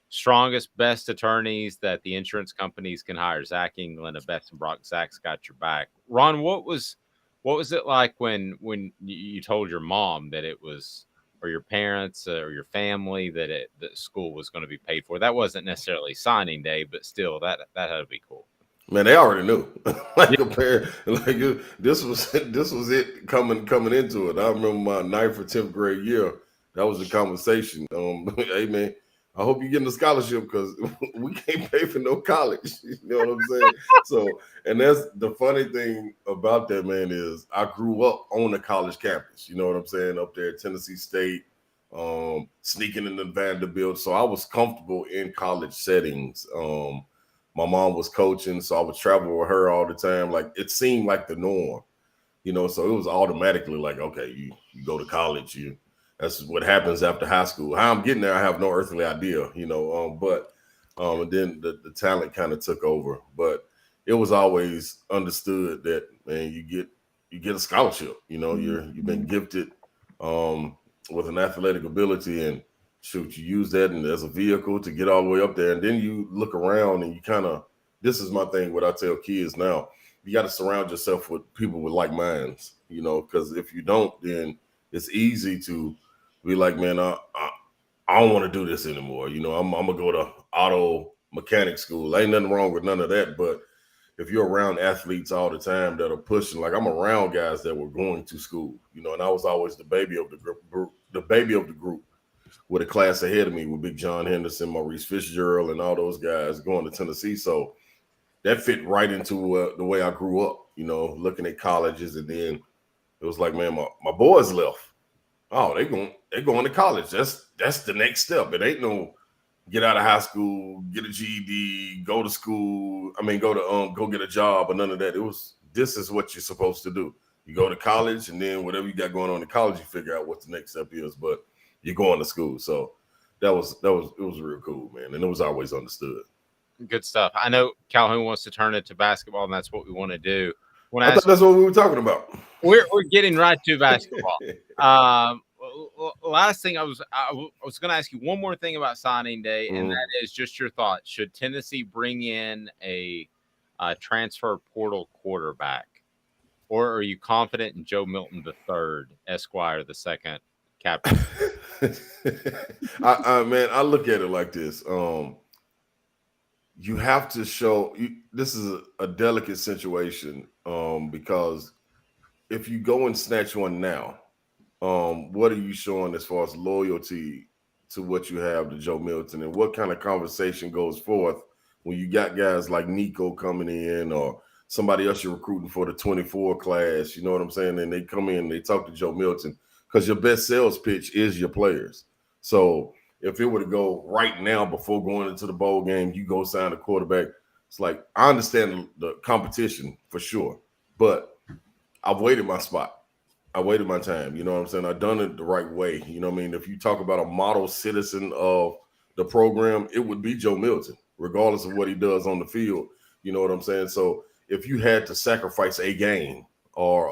strongest, best attorneys that the insurance companies can hire. Zach England of Best and Brock. Zach's got your back. Ron, what was it like when you told your mom that it was, or your parents or your family, that school was going to be paid for? That wasn't necessarily signing day, but still that had to be cool. Man, they already knew. This was it coming into it. I remember my 9th or 10th grade year. That was the conversation. Hey man, I hope you're getting a scholarship because we can't pay for no college. You know what I'm saying? So, and that's the funny thing about that, man, is I grew up on the college campus. You know what I'm saying? Up there at Tennessee State, sneaking into Vanderbilt. So I was comfortable in college settings. My mom was coaching, so I would travel with her all the time. Like, it seemed like the norm, so it was automatically like, okay, you go to college, that's what happens after high school. How I'm getting there, I have no earthly idea, but and then the talent kind of took over. But it was always understood that, man, you get a scholarship, you've been gifted with an athletic ability, and shoot, you use that as a vehicle to get all the way up there. And then you look around and you kind of, this is my thing, what I tell kids now, you got to surround yourself with people with like minds, because if you don't, then it's easy to be like, man, I don't want to do this anymore. You know, I'm gonna go to auto mechanic school. Ain't nothing wrong with none of that. But if you're around athletes all the time that are pushing, like I'm around guys that were going to school, you know, and I was always the baby of the group with a class ahead of me with Big John Henderson, Maurice Fitzgerald, and all those guys going to Tennessee. So that fit right into the way I grew up, you know, looking at colleges. And then it was like, man, my boys left. Oh, they're going to college. That's the next step. It ain't no get out of high school, get a GED, go to school. I mean, go get a job or none of that. It was, this is what you're supposed to do. You go to college, and then whatever you got going on in college, you figure out what the next step is. But you're going to school. So it was real cool, man. And it was always understood. Good stuff. I know Calhoun wants to turn it to basketball, and that's what we want to do. I thought that's what we were talking about. We're getting right to basketball. Last thing I was going to ask you one more thing about signing day, and that is just your thoughts. Should Tennessee bring in a transfer portal quarterback, or are you confident in Joe Milton III, Esquire the second captain? Man, I look at it like this. You have to show this is a delicate situation because if you go and snatch one now, what are you showing as far as loyalty to what you have to Joe Milton, and what kind of conversation goes forth when you got guys like Nico coming in or somebody else you're recruiting for the 24 class, you know what I'm saying? And they come in and they talk to Joe Milton, because your best sales pitch is your players. So if it were to go right now before going into the bowl game, you go sign a quarterback. It's like, I understand the competition for sure, but I've waited my spot. I waited my time. You know what I'm saying? I've done it the right way. You know what I mean? If you talk about a model citizen of the program, it would be Joe Milton, regardless of what he does on the field. You know what I'm saying? So if you had to sacrifice a game or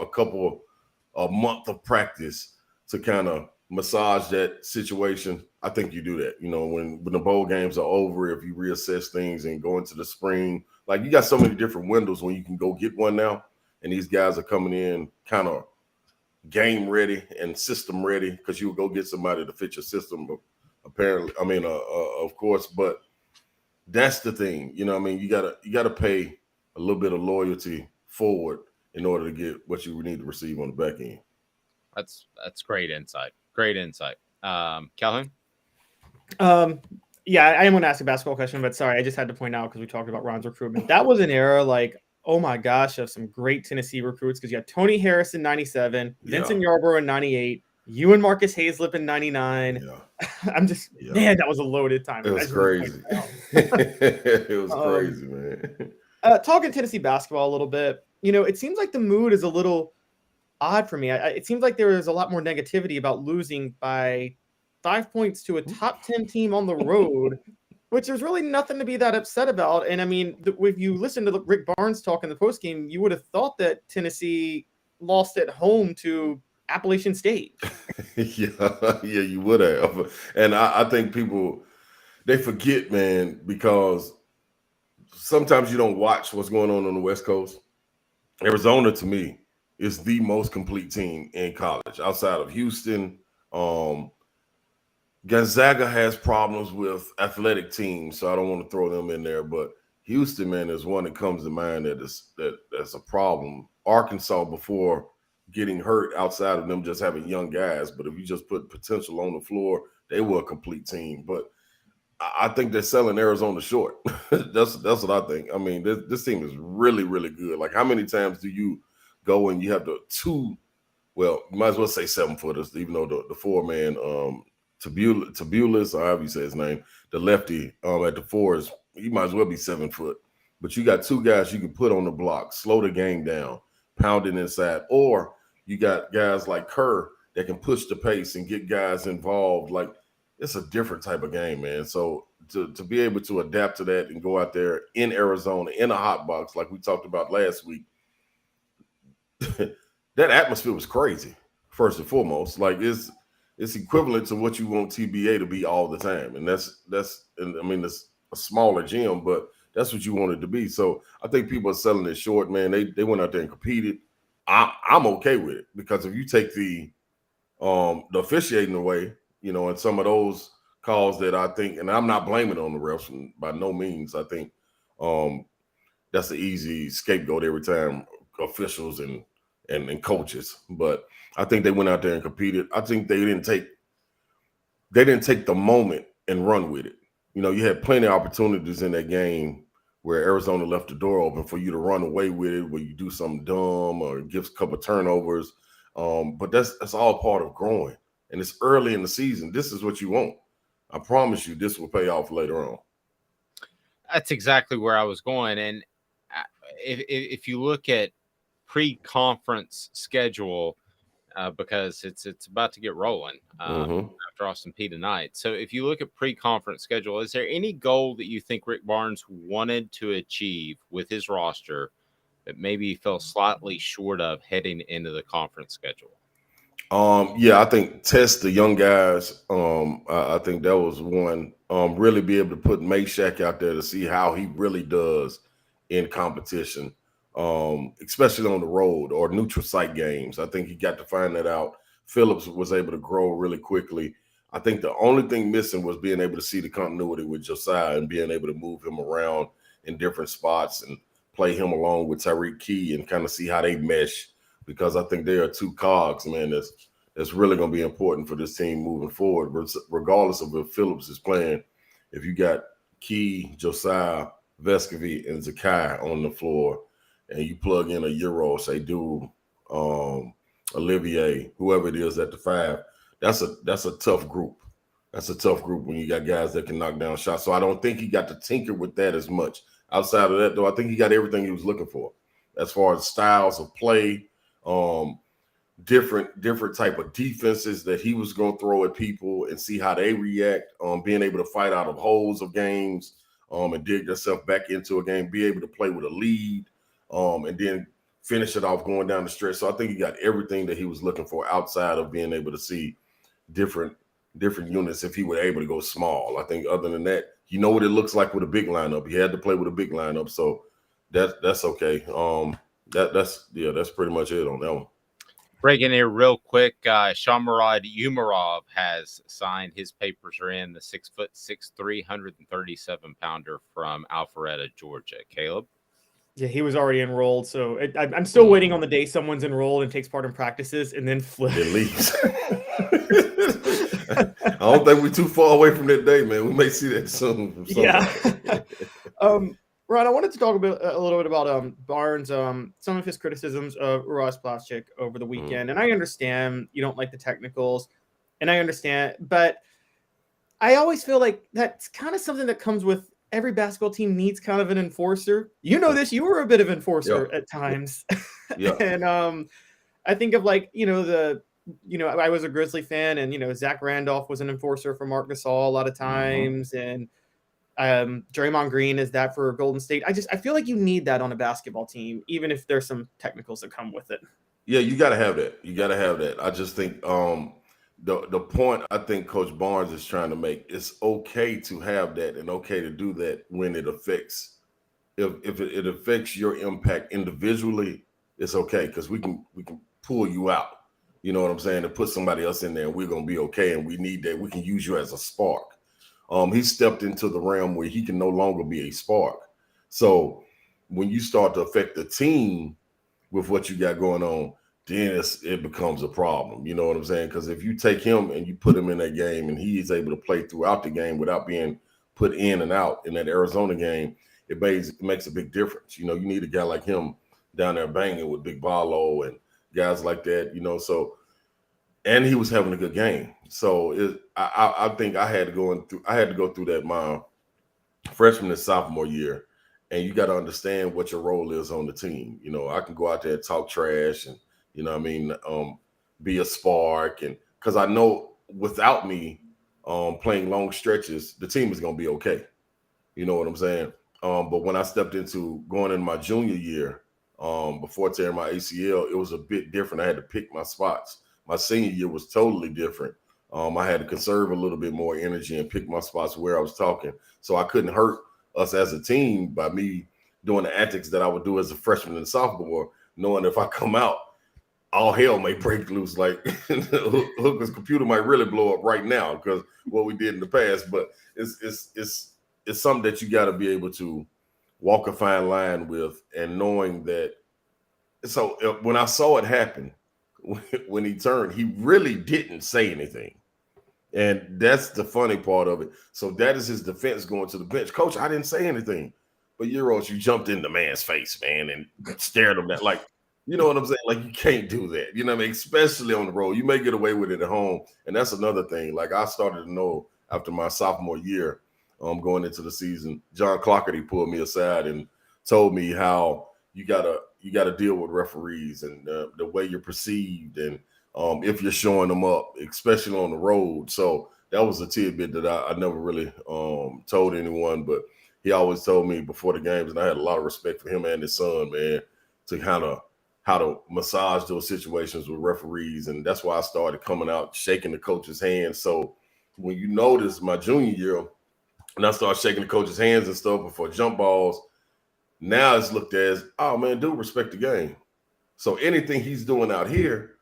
a month of practice to kind of massage that situation, I think you do that. You know, when the bowl games are over, if you reassess things and go into the spring, like you got so many different windows when you can go get one now, and these guys are coming in kind of game ready and system ready, because you would go get somebody to fit your system. Apparently, I mean, of course, but that's the thing. You know what I mean? You gotta pay a little bit of loyalty forward in order to get what you need to receive on the back end. That's great insight. Great insight. Calhoun? Yeah, I am going to ask a basketball question, but sorry, I just had to point out because we talked about Ron's recruitment. That was an era like, oh my gosh, of some great Tennessee recruits, because you had Tony Harris in 97, Vincent Yarborough in 98, you and Marcus Hayslip in 99. Yeah. Man, that was a loaded time. It was crazy. It was crazy, man. Talking Tennessee basketball a little bit, you know, it seems like the mood is a little odd for me. It seems like there is a lot more negativity about losing by 5 points to a top 10 team on the road, which there's really nothing to be that upset about. And I mean, if you listen to Rick Barnes talk in the postgame, you would have thought that Tennessee lost at home to Appalachian State. yeah, you would have. And I think people, they forget, man, because sometimes you don't watch what's going on the West Coast. Arizona, to me, is the most complete team in college outside of Houston. Gonzaga has problems with athletic teams, so I don't want to throw them in there. But Houston, man, is one that comes to mind that's a problem. Arkansas, before getting hurt, outside of them just having young guys, but if you just put potential on the floor, they were a complete team. But I think they're selling Arizona short. That's what I think. I mean, this team is really, really good. Like, how many times do you go and you have the two, well, you might as well say 7-footers, even though the 4-man, Tabulus, or however you say his name, the lefty at the 4 is, he might as well be 7 foot. But you got two guys you can put on the block, slow the game down, pound it inside. Or you got guys like Kerr that can push the pace and get guys involved. Like, it's a different type of game, man. So to be able to adapt to that and go out there in Arizona in a hot box like we talked about last week, that atmosphere was crazy, first and foremost. Like, it's equivalent to what you want TBA to be all the time. And that's I mean, it's a smaller gym, but that's what you want it to be. So I think people are selling it short, man. They went out there and competed. I'm okay with it, because if you take the the officiating away, and some of those calls that I think, and I'm not blaming it on the refs by no means. I think that's the easy scapegoat every time, officials and coaches. But I think they went out there and competed. I think they didn't take the moment and run with it. You had plenty of opportunities in that game where Arizona left the door open for you to run away with it, where you do something dumb or give a couple of turnovers. But that's all part of growing. And it's early in the season. This is what you want. I promise you this will pay off later on. That's exactly where I was going. And if you look at pre-conference schedule, because it's about to get rolling after Austin Peay tonight. So if you look at pre-conference schedule, is there any goal that you think Rick Barnes wanted to achieve with his roster that maybe he fell slightly short of heading into the conference schedule? Yeah, I think test the young guys. I think that was one. Really be able to put Meshack out there to see how he really does in competition, especially on the road or neutral site games. I think he got to find that out. Phillips was able to grow really quickly. I think the only thing missing was being able to see the continuity with Josiah and being able to move him around in different spots and play him along with Tyreek Key and kind of see how they mesh. Because I think they are two cogs, man, that's really going to be important for this team moving forward, regardless of if Phillips is playing. If you got Key, Josiah, Vescovy, and Zakai on the floor, and you plug in a Euro, say, Olivier, whoever it is at the 5, that's a tough group. That's a tough group when you got guys that can knock down shots. So I don't think he got to tinker with that as much. Outside of that, though, I think he got everything he was looking for as far as styles of play, different type of defenses that he was going to throw at people and see how they react, being able to fight out of holes of games, and dig themselves back into a game, be able to play with a lead, and then finish it off going down the stretch. So I think he got everything that he was looking for outside of being able to see different units if he were able to go small. I think other than that, you know what it looks like with a big lineup. He had to play with a big lineup, so that's okay. That's pretty much it on that one. Breaking here real quick, Shamurad Umarov has signed. His papers are in. The 6'6", 337-pounder from Alpharetta, Georgia. Caleb? Yeah, he was already enrolled, so I'm still waiting on the day someone's enrolled and takes part in practices and then flips. It leaves. I don't think we're too far away from that day, man. We may see that soon. Yeah. Ron, I wanted to talk a little bit about Barnes, some of his criticisms of Ross Plastic over the weekend. And I understand you don't like the technicals, and I understand, but I always feel like that's kind of something that comes with every basketball team needs kind of an enforcer. You know this, you were a bit of enforcer at times. Yeah. And I think of I was a Grizzly fan, and Zach Randolph was an enforcer for Marc Gasol a lot of times, and Draymond Green is that for Golden State. I feel like you need that on a basketball team, even if there's some technicals that come with it. Yeah, you got to have that. I just think the point I think Coach Barnes is trying to make, it's okay to have that and okay to do that when it affects, if it affects your impact individually, it's okay because we can pull you out. You know what I'm saying? To put somebody else in there, and we're gonna be okay, and we need that. We can use you as a spark. He stepped into the realm where he can no longer be a spark. So when you start to affect the team with what you got going on, then it becomes a problem. You know what I'm saying? Because if you take him and you put him in that game and he is able to play throughout the game without being put in and out in that Arizona game, it makes a big difference. You need a guy like him down there banging with Big Ballo and guys like that, so, and he was having a good game. So I think I had to go through that my freshman and sophomore year, and you got to understand what your role is on the team. I can go out there and talk trash and be a spark, and because I know without me playing long stretches, the team is gonna be okay. You know what I'm saying? But when I stepped into going in my junior year, before tearing my ACL, it was a bit different. I had to pick my spots. My senior year was totally different. I had to conserve a little bit more energy and pick my spots where I was talking. So I couldn't hurt us as a team by me doing the antics that I would do as a freshman and sophomore, knowing if I come out, all hell may break loose. Like Hooker's computer might really blow up right now because what we did in the past. But it's something that you got to be able to walk a fine line with, and knowing that. So when I saw it happen, when he turned, he really didn't say anything. And that's the funny part of it. So that is his defense going to the bench. Coach, I didn't say anything. But Euros, you jumped in the man's face, man, and stared him at like, you know what I'm saying? Like, you can't do that. You know what I mean? Especially on the road. You may get away with it at home. And that's another thing. Like, I started to know after my sophomore year, going into the season, John Clockerty pulled me aside and told me how you gotta deal with referees and the way you're perceived, and if you're showing them up, especially on the road. So that was a tidbit that I never really told anyone, but he always told me before the games, and I had a lot of respect for him and his son, man, to kind of how to massage those situations with referees. And that's why I started coming out, shaking the coach's hand. So when you notice my junior year, and I started shaking the coach's hands and stuff before jump balls, now it's looked as, oh, man, dude, respect the game. So anything he's doing out here,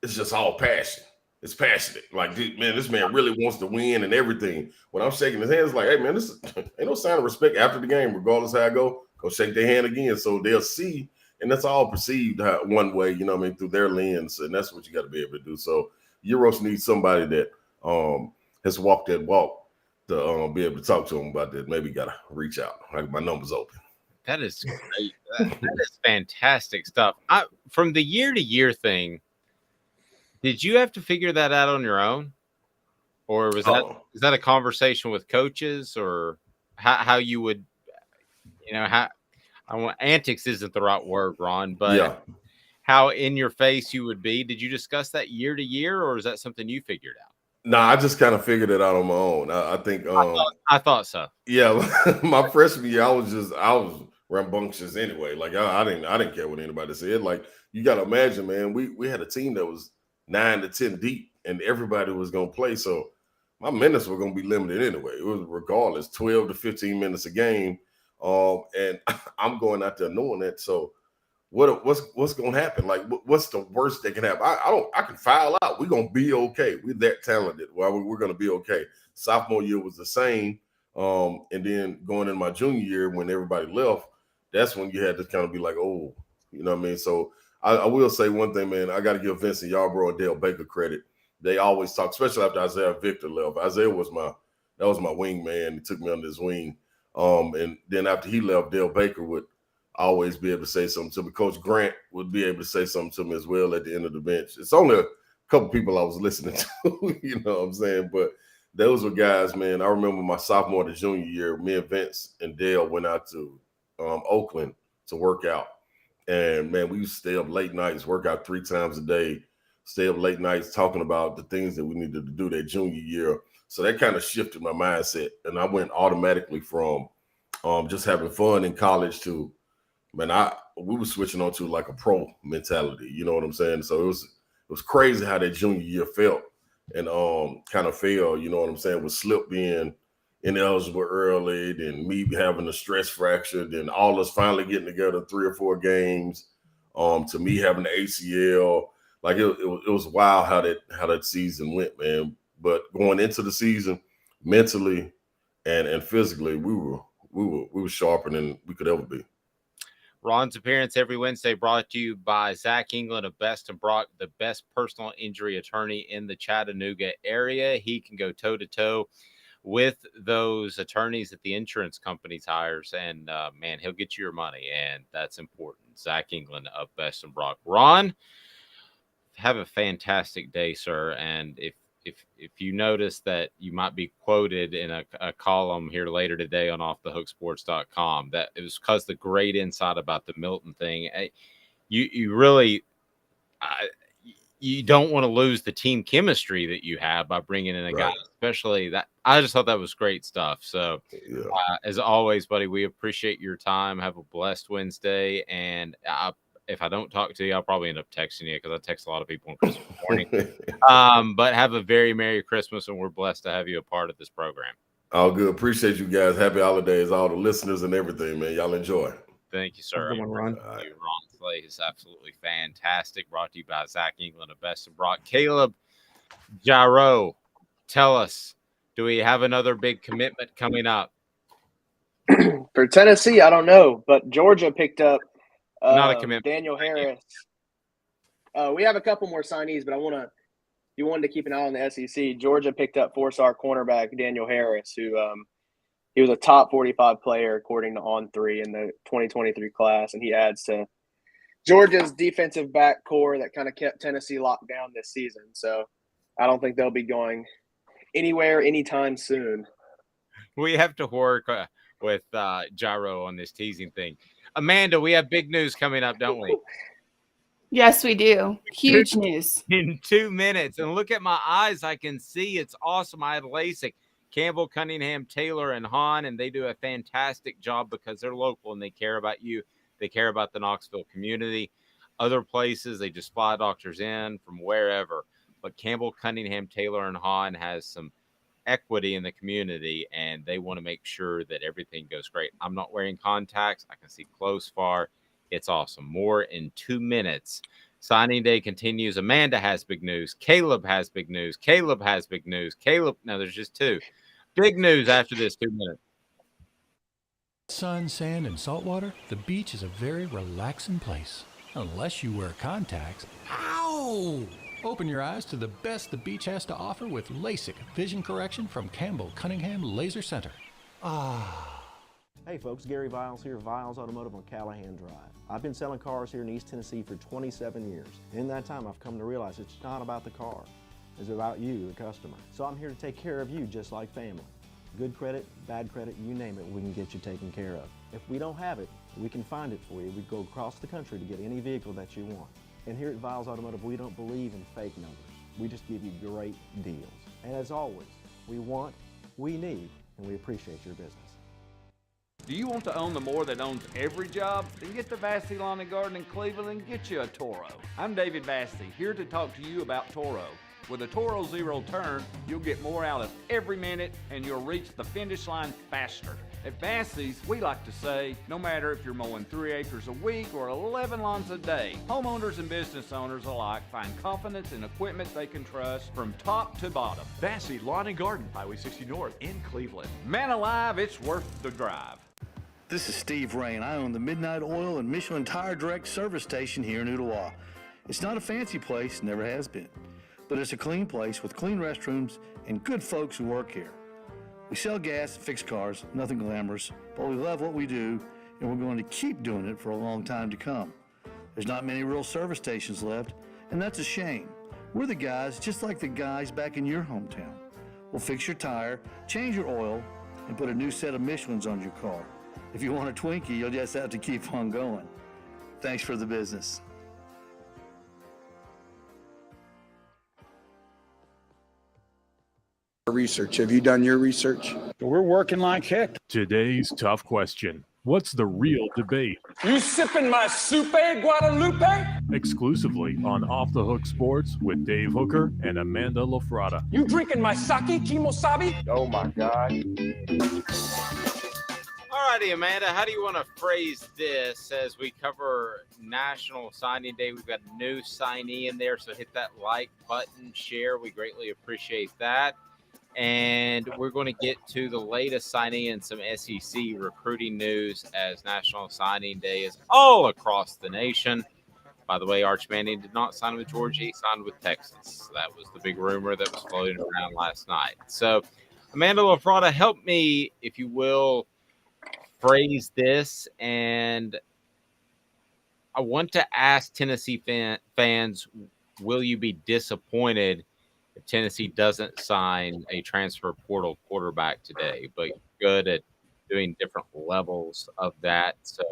it's just all passion. It's passionate. Like, dude, man, this man really wants to win and everything. When I'm shaking his hand, it's like, hey, man, this ain't no sign of respect after the game, regardless how I go shake their hand again. So they'll see, and that's all perceived one way, you know what I mean, through their lens, and that's what you got to be able to do. So Euros needs somebody that has walked that walk to be able to talk to him about that. Maybe got to reach out. Like, my number's open. That is great. That is fantastic stuff. From the year-to-year thing, did you have to figure that out on your own, or is that a conversation with coaches, or how you would, antics isn't the right word, Ron, but how in your face you would be? Did you discuss that year to year, or is that something you figured out? No, I just kind of figured it out on my own. I think I thought so. Yeah, my freshman year, I was rambunctious anyway. Like, I didn't care what anybody said. Like, you got to imagine, man, we had a team that was 9 to 10 deep, and everybody was gonna play. So my minutes were gonna be limited anyway. It was regardless, 12 to 15 minutes a game. And I'm going out there knowing that. So what's gonna happen? Like, what's the worst that can happen? I can foul out. We're gonna be okay. We're that talented. Well, we're gonna be okay. Sophomore year was the same. And then going in my junior year, when everybody left, that's when you had to kind of be like, oh, you know what I mean? So I will say one thing, man. I got to give Vincent Yarbrough and Dale Baker credit. They always talk, especially after Isaiah Victor left. Isaiah was my wing man. He took me under his wing. And then after he left, Dale Baker would always be able to say something to me. Coach Grant would be able to say something to me as well at the end of the bench. It's only a couple people I was listening to, you know what I'm saying? But those were guys, man. I remember my sophomore to junior year, me and Vince and Dale went out to Oakland to work out. And, man, we used to stay up late nights, work out 3 times a day, stay up late nights talking about the things that we needed to do that junior year. So that kind of shifted my mindset. And I went automatically from just having fun in college to, man, we were switching on to like a pro mentality. You know what I'm saying? So it was crazy how that junior year felt and kind of fell, you know what I'm saying, with Slip being ineligible early, then me having a stress fracture, then all us finally getting together 3 or 4 games, to me having the ACL. Like, it was wild how that season went, man. But going into the season, mentally and physically, we were sharper than we could ever be. Ron's appearance every Wednesday brought to you by Zach England of Best and Brock, the best personal injury attorney in the Chattanooga area. He can go toe-to-toe with those attorneys that the insurance companies hires, and man, he'll get you your money, and that's important. Zach England of Best and Brock. Ron, have a fantastic day, sir. And if you notice that you might be quoted in a column here later today on offthehooksports.com, that it was because the great insight about the Milton thing. You really you don't want to lose the team chemistry that you have by bringing in a guy, especially that. I just thought that was great stuff. So as always, buddy, we appreciate your time. Have a blessed Wednesday. And if I don't talk to you, I'll probably end up texting you because I text a lot of people on Christmas morning. But have a very Merry Christmas, and we're blessed to have you a part of this program. All good. Appreciate you guys. Happy holidays, all the listeners and everything, man. Y'all enjoy. Thank you, sir. Have a good one, Ron. Thank you. Ron Slay is absolutely fantastic. Brought to you by Zach England of Best of Brock. Caleb Gyro, tell us, do we have another big commitment coming up? For Tennessee, I don't know, but Georgia picked up Not a commitment. Daniel Harris. We have a couple more signees, but you wanted to keep an eye on the SEC. Georgia picked up 4-star cornerback Daniel Harris, who he was a top 45 player according to On3 in the 2023 class, and he adds to Georgia's defensive back core that kind of kept Tennessee locked down this season. So I don't think they'll be going anywhere anytime soon. We have to work with Gyro on this teasing thing. Amanda, we have big news coming up, don't we? Yes, we do. Huge news. In 2 minutes. And look at my eyes. I can see. It's awesome. I had LASIK. Campbell, Cunningham, Taylor, and Hahn, and they do a fantastic job because they're local and they care about you. They care about the Knoxville community. Other places, they just fly doctors in from wherever. But Campbell, Cunningham, Taylor, and Hahn has some equity in the community, and they want to make sure that everything goes great. I'm not wearing contacts. I can see close, far. It's awesome. More in 2 minutes. Signing day continues. Amanda has big news. Caleb has big news. Caleb has big news. No, there's just two. Big news after this 2 minutes. Sun, sand, and salt water, the beach is a very relaxing place. Unless you wear contacts. Ow! Open your eyes to the best the beach has to offer with LASIK vision correction from Campbell Cunningham Laser Center. Hey folks, Gary Viles here, Viles Automotive on Callahan Drive. I've been selling cars here in East Tennessee for 27 years. In that time, I've come to realize it's not about the car. It's about you, the customer. So I'm here to take care of you just like family. Good credit, bad credit, you name it, we can get you taken care of. If we don't have it, we can find it for you. We go across the country to get any vehicle that you want. And here at Viles Automotive, we don't believe in fake numbers. We just give you great deals. And as always, we want, we need, and we appreciate your business. Do you want to own the more that owns every job? Then get to Vassy Lawn and Garden in Cleveland and get you a Toro. I'm David Vassy, here to talk to you about Toro. With a Toro Zero Turn, you'll get more out of every minute and you'll reach the finish line faster. At Vassy's, we like to say, no matter if you're mowing 3 acres a week or 11 lawns a day, homeowners and business owners alike find confidence in equipment they can trust from top to bottom. Vassy Lawn and Garden, Highway 60 North in Cleveland. Man alive, it's worth the drive. This is Steve Rain. I own the Midnight Oil and Michelin Tire Direct service station here in Ottawa. It's not a fancy place, never has been, but it's a clean place with clean restrooms and good folks who work here. We sell gas and fix cars, nothing glamorous, but we love what we do and we're going to keep doing it for a long time to come. There's not many real service stations left, and that's a shame. We're the guys just like the guys back in your hometown. We'll fix your tire, change your oil, and put a new set of Michelins on your car. If you want a Twinkie, you'll just have to keep on going. Thanks for the business. Research. Have you done your research? We're working like heck. Today's tough question. What's the real debate? You sipping my Soupe Guadalupe? Exclusively on Off the Hook Sports with Dave Hooker and Amanda LaFrada. You drinking my sake, Kimosabi? Oh my God. All righty, Amanda, how do you want to phrase this as we cover National Signing Day? We've got a new signee in there, so hit that like button, share. We greatly appreciate that. And we're going to get to the latest signing and some SEC recruiting news as National Signing Day is all across the nation. By the way, Arch Manning did not sign with Georgia. He signed with Texas. That was the big rumor that was floating around last night. So, Amanda LaFrada, help me, if you will, phrase this. And I want to ask Tennessee fans, will you be disappointed if Tennessee doesn't sign a transfer portal quarterback today? But you're good at doing different levels of that. So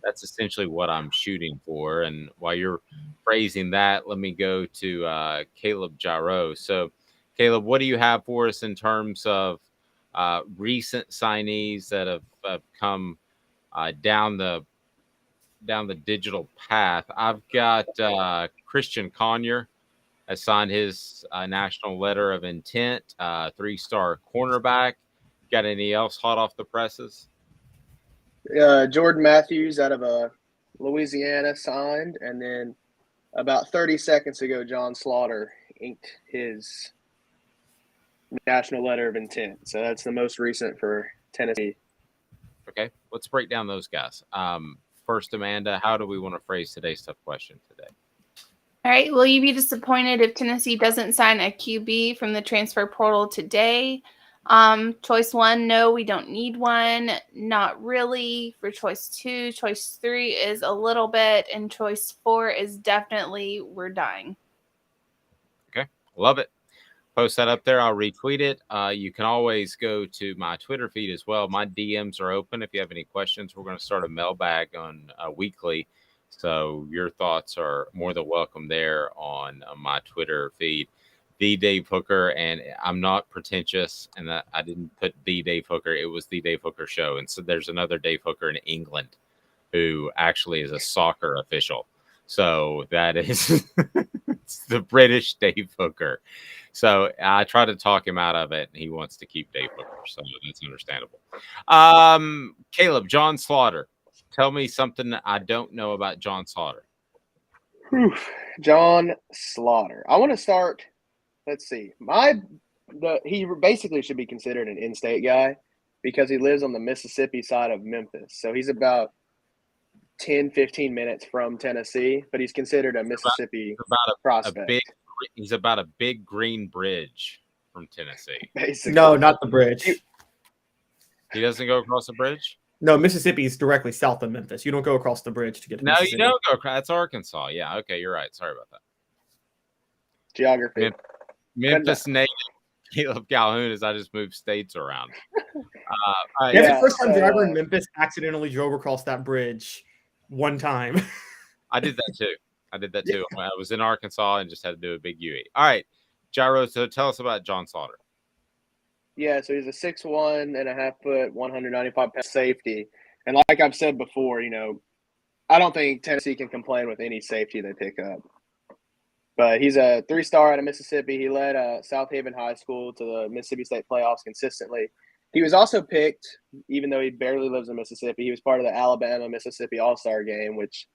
that's essentially what I'm shooting for. And while you're phrasing that, let me go to Caleb Gyro. So, Caleb, what do you have for us in terms of recent signees that have come down the digital path? I've got Christian Conyer has signed his national letter of intent, 3-star cornerback. Got any else hot off the presses? Jordan Matthews out of Louisiana signed, and then about 30 seconds ago, John Slaughter inked his national letter of intent. So that's the most recent for Tennessee. Okay, let's break down those guys. First, Amanda, how do we want to phrase today's tough question today? All right. Will you be disappointed if Tennessee doesn't sign a QB from the transfer portal today? Choice 1, no, we don't need one. Not really. For choice 2, choice 3 is a little bit, and choice 4 is definitely we're dying. Okay, love it. Post that up there. I'll retweet it. You can always go to my Twitter feed as well. My DMs are open. If you have any questions, we're going to start a mailbag on weekly. So your thoughts are more than welcome there on my Twitter feed. The Dave Hooker, and I'm not pretentious, and I didn't put the Dave Hooker. It was the Dave Hooker show. And so there's another Dave Hooker in England who actually is a soccer official. So that is it's the British Dave Hooker. So I try to talk him out of it, and he wants to keep Dave Hooker. So that's understandable. Caleb, John Slaughter. Tell me something that I don't know about John Slaughter. John Slaughter. I want to start. Let's see. He basically should be considered an in-state guy because he lives on the Mississippi side of Memphis. So he's about 10, 15 minutes from Tennessee, but he's considered a Mississippi prospect. He's about a big green bridge from Tennessee. Basically. No, not the bridge. He doesn't go across the bridge? No, Mississippi is directly south of Memphis. You don't go across the bridge to get to Mississippi. No, you don't go across. That's Arkansas. Yeah, okay, you're right. Sorry about that. Geography. Memphis native Caleb Calhoun as I just moved states around. That's the first time driver in Memphis accidentally drove across that bridge one time. I did that too. I was in Arkansas and just had to do a big UE. All right, Gyro, so tell us about John Slaughter. Yeah, so he's a 6'1.5" 195-pound safety. And like I've said before, I don't think Tennessee can complain with any safety they pick up. But he's a 3-star out of Mississippi. He led South Haven High School to the Mississippi State playoffs consistently. He was also picked, even though he barely lives in Mississippi, he was part of the Alabama-Mississippi All-Star game, which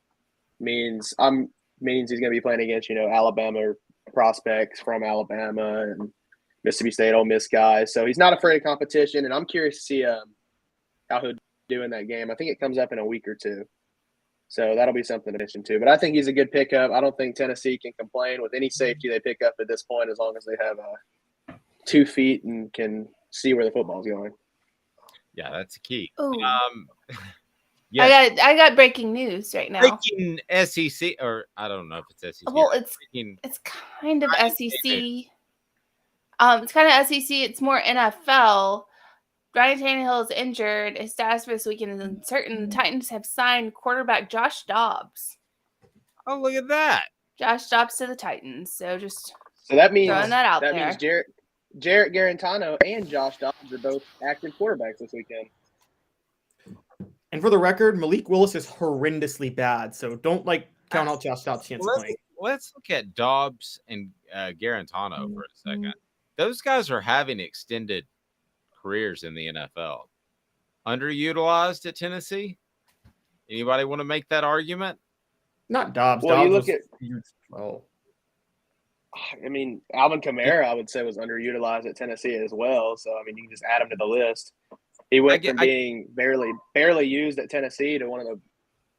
means he's going to be playing against, Alabama prospects from Alabama and Mississippi State, Ole Miss guys. So he's not afraid of competition, and I'm curious to see how he'll do in that game. I think it comes up in a week or two. So that'll be something to mention too. But I think he's a good pickup. I don't think Tennessee can complain with any safety they pick up at this point as long as they have 2 feet and can see where the football's going. Yeah, that's key. Yes. I got breaking news right now. Breaking SEC, or I don't know if it's SEC. Well, it's kind of SEC. It's kind of SEC. It's more NFL. Ryan Tannehill is injured. His status for this weekend is uncertain. The Titans have signed quarterback Josh Dobbs. Oh, look at that. Josh Dobbs to the Titans. So that means throwing that out there. That means Jarrett Garantano and Josh Dobbs are both active quarterbacks this weekend. And for the record, Malik Willis is horrendously bad. So don't count out Josh Dobbs' chance of playing. Let's look at Dobbs and Garantano for a second. Those guys are having extended careers in the NFL. Underutilized at Tennessee? Anybody want to make that argument? Not Dobbs. Well, Dobbs Alvin Kamara, I would say, was underutilized at Tennessee as well. So, you can just add him to the list. He went from being barely used at Tennessee to one of the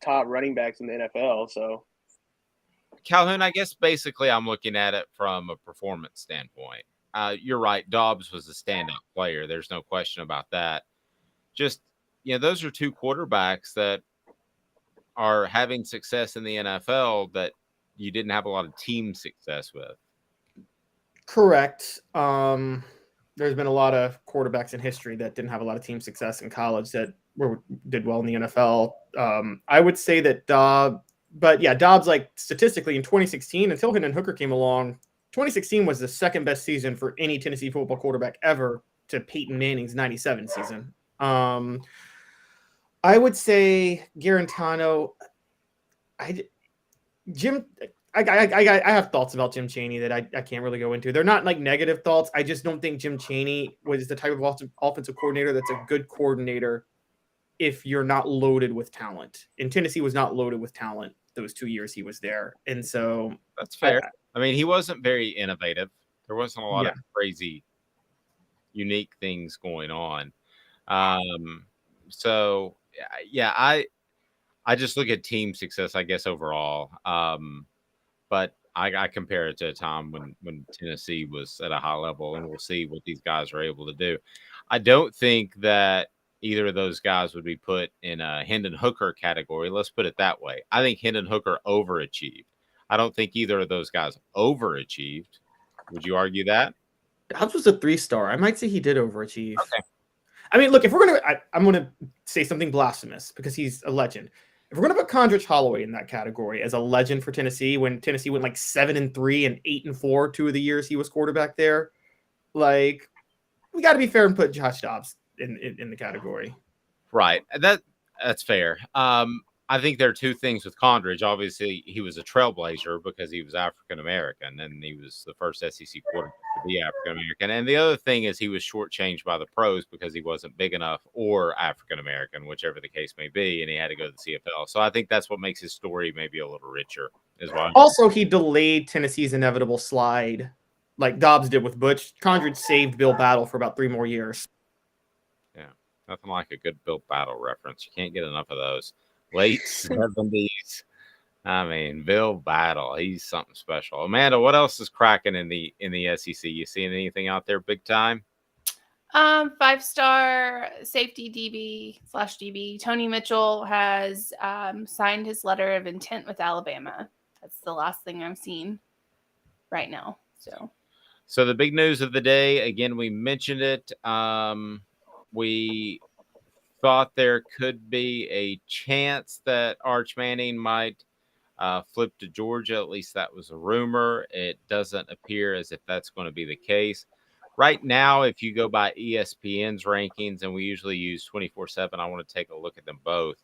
top running backs in the NFL. So, Calhoun, I guess basically I'm looking at it from a performance standpoint. You're right. Dobbs was a standout player. There's no question about that. Just, those are 2 quarterbacks that are having success in the NFL that you didn't have a lot of team success with. Correct. There's been a lot of quarterbacks in history that didn't have a lot of team success in college that did well in the NFL. I would say that Dobbs, statistically in 2016, until Hendon Hooker came along, 2016 was the second best season for any Tennessee football quarterback ever to Peyton Manning's 97 season. I would say Garantano. I have thoughts about Jim Chaney that I can't really go into. They're not negative thoughts. I just don't think Jim Chaney was the type of offensive coordinator that's a good coordinator if you're not loaded with talent. And Tennessee was not loaded with talent those 2 years he was there. And so That's fair. I mean, he wasn't very innovative. There wasn't a lot Yeah. of crazy, unique things going on. So yeah, I just look at team success, I guess, overall. But I compare it to a time when Tennessee was at a high level, and we'll see what these guys are able to do. I don't think that either of those guys would be put in a Hendon Hooker category. Let's put it that way. I think Hendon Hooker overachieved. I don't think either of those guys overachieved. Would you argue that? Dobbs was a 3-star. I might say he did overachieve. Okay. I mean, look, if we're I'm gonna say something blasphemous because he's a legend. If we're gonna put Condrich Holloway in that category as a legend for Tennessee, when Tennessee went like 7-3 and 8-4 2 of the years he was quarterback there, like we got to be fair and put Josh Dobbs in the category. Right. That's fair. I think there are two things with Condridge. Obviously, he was a trailblazer because he was African American, and he was the first SEC quarterback to be African American. And the other thing is he was shortchanged by the pros because he wasn't big enough or African American, whichever the case may be, and he had to go to the CFL. So I think that's what makes his story maybe a little richer as well. Also, he delayed Tennessee's inevitable slide, like Dobbs did with Butch. Condridge saved Bill Battle for about 3 more years. Yeah, nothing like a good Bill Battle reference. You can't get enough of those. Late 70s. I mean, Bill Battle, he's something special. Amanda, what else is cracking in the SEC? You seeing anything out there big time? 5-star safety DB/DB Tony Mitchell has signed his letter of intent with Alabama. That's the last thing I'm seeing right now. So the big news of the day, again, we mentioned it. We thought there could be a chance that Arch Manning might flip to Georgia. At least that was a rumor. It doesn't appear as if that's going to be the case. Right now, if you go by ESPN's rankings, and we usually use 24/7, I want to take a look at them both.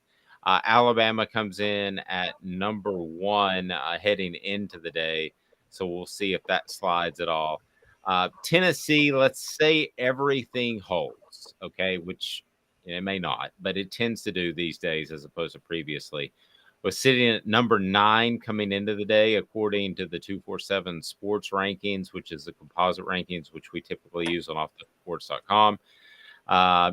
Alabama comes in at number 1 heading into the day. So we'll see if that slides at all. Tennessee, let's say everything holds, okay, which it may not, but it tends to do these days as opposed to previously. Was sitting at number 9 coming into the day, according to the 247 Sports rankings, which is the composite rankings, which we typically use on offthesports.com.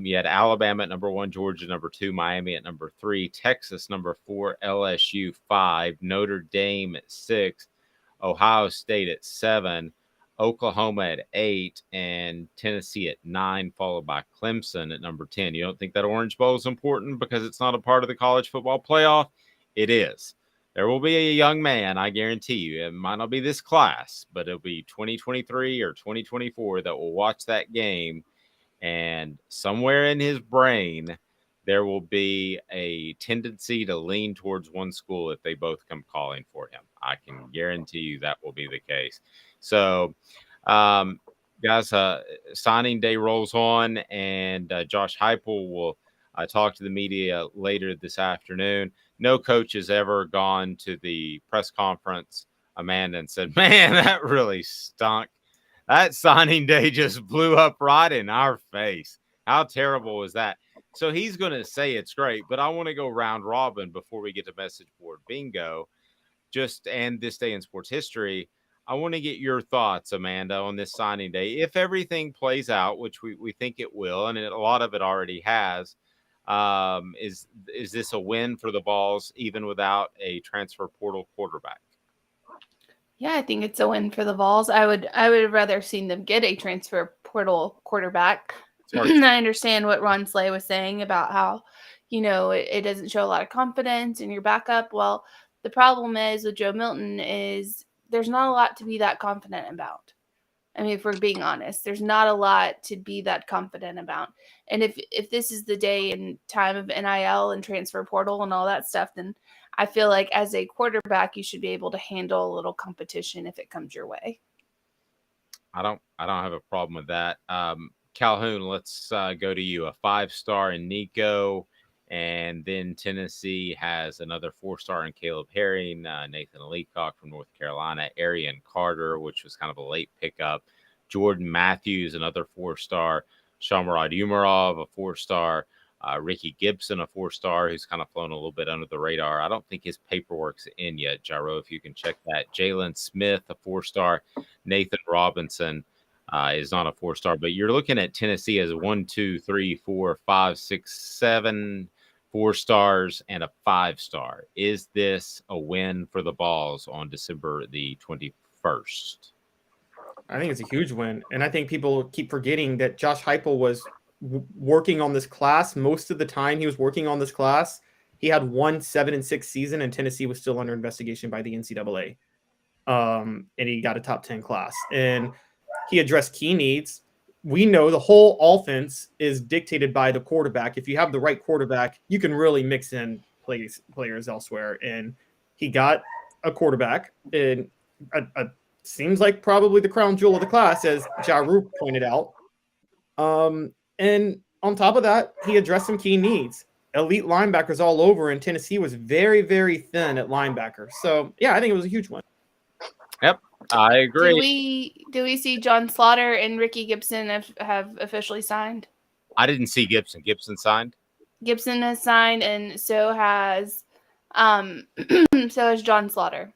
You had Alabama at number 1, Georgia number 2, Miami at number 3, Texas number 4, LSU 5, Notre Dame at 6, Ohio State at 7, Oklahoma at 8, and Tennessee at 9, followed by Clemson at number 10. You don't think that Orange Bowl is important because it's not a part of the college football playoff? It is. There will be a young man, I guarantee you. It might not be this class, but it'll be 2023 or 2024 that will watch that game, and somewhere in his brain, there will be a tendency to lean towards one school if they both come calling for him. I can guarantee you that will be the case. So, guys, signing day rolls on, and Josh Heupel will talk to the media later this afternoon. No coach has ever gone to the press conference, Amanda, and said, man, that really stunk. That signing day just blew up right in our face. How terrible was that? So he's going to say it's great, but I want to go round robin before we get to message board bingo. And this day in sports history, I want to get your thoughts, Amanda, on this signing day. If everything plays out, which we think it will, and a lot of it already has, is this a win for the Vols even without a transfer portal quarterback? Yeah, I think it's a win for the Vols. I would have rather seen them get a transfer portal quarterback. I understand what Ron Slay was saying about how, it doesn't show a lot of confidence in your backup. Well, the problem is with Joe Milton is there's not a lot to be that confident about. I mean, if we're being honest, there's not a lot to be that confident about. And if this is the day and time of NIL and transfer portal and all that stuff, then I feel like as a quarterback, you should be able to handle a little competition if it comes your way. I don't have a problem with that. Calhoun, let's go to you. A 5-star in Nico, and then Tennessee has another 4-star in Caleb Herring, Nathan Leacock from North Carolina, Arian Carter, which was kind of a late pickup, Jordan Matthews, another 4-star, Shamrad Umarov, a 4-star, Ricky Gibson, a 4-star, who's kind of flown a little bit under the radar. I don't think his paperwork's in yet, Gyro, if you can check that. Jalen Smith, a 4-star. Nathan Robinson is not a 4-star, but you're looking at Tennessee as 1, 2, 3, 4, 5, 6, 7 4-stars and a 5-star. Is this a win for the Vols on December the 21st? I think it's a huge win. And I think people keep forgetting that Josh Heupel was working on this class. Most of the time he was working on this class, he had 1 7-6 season, and Tennessee was still under investigation by the NCAA. And he got a top 10 class. And he addressed key needs. We know the whole offense is dictated by the quarterback. If you have the right quarterback, you can really mix in players elsewhere. And he got a quarterback, and seems like probably the crown jewel of the class, as Jaru pointed out. And on top of that, he addressed some key needs. Elite linebackers all over, and Tennessee was very, very thin at linebacker. So, yeah, I think it was a huge win. Yep, I agree. Do we see John Slaughter and Ricky Gibson have officially signed? I didn't see Gibson. Gibson signed? Gibson has signed, and so has John Slaughter.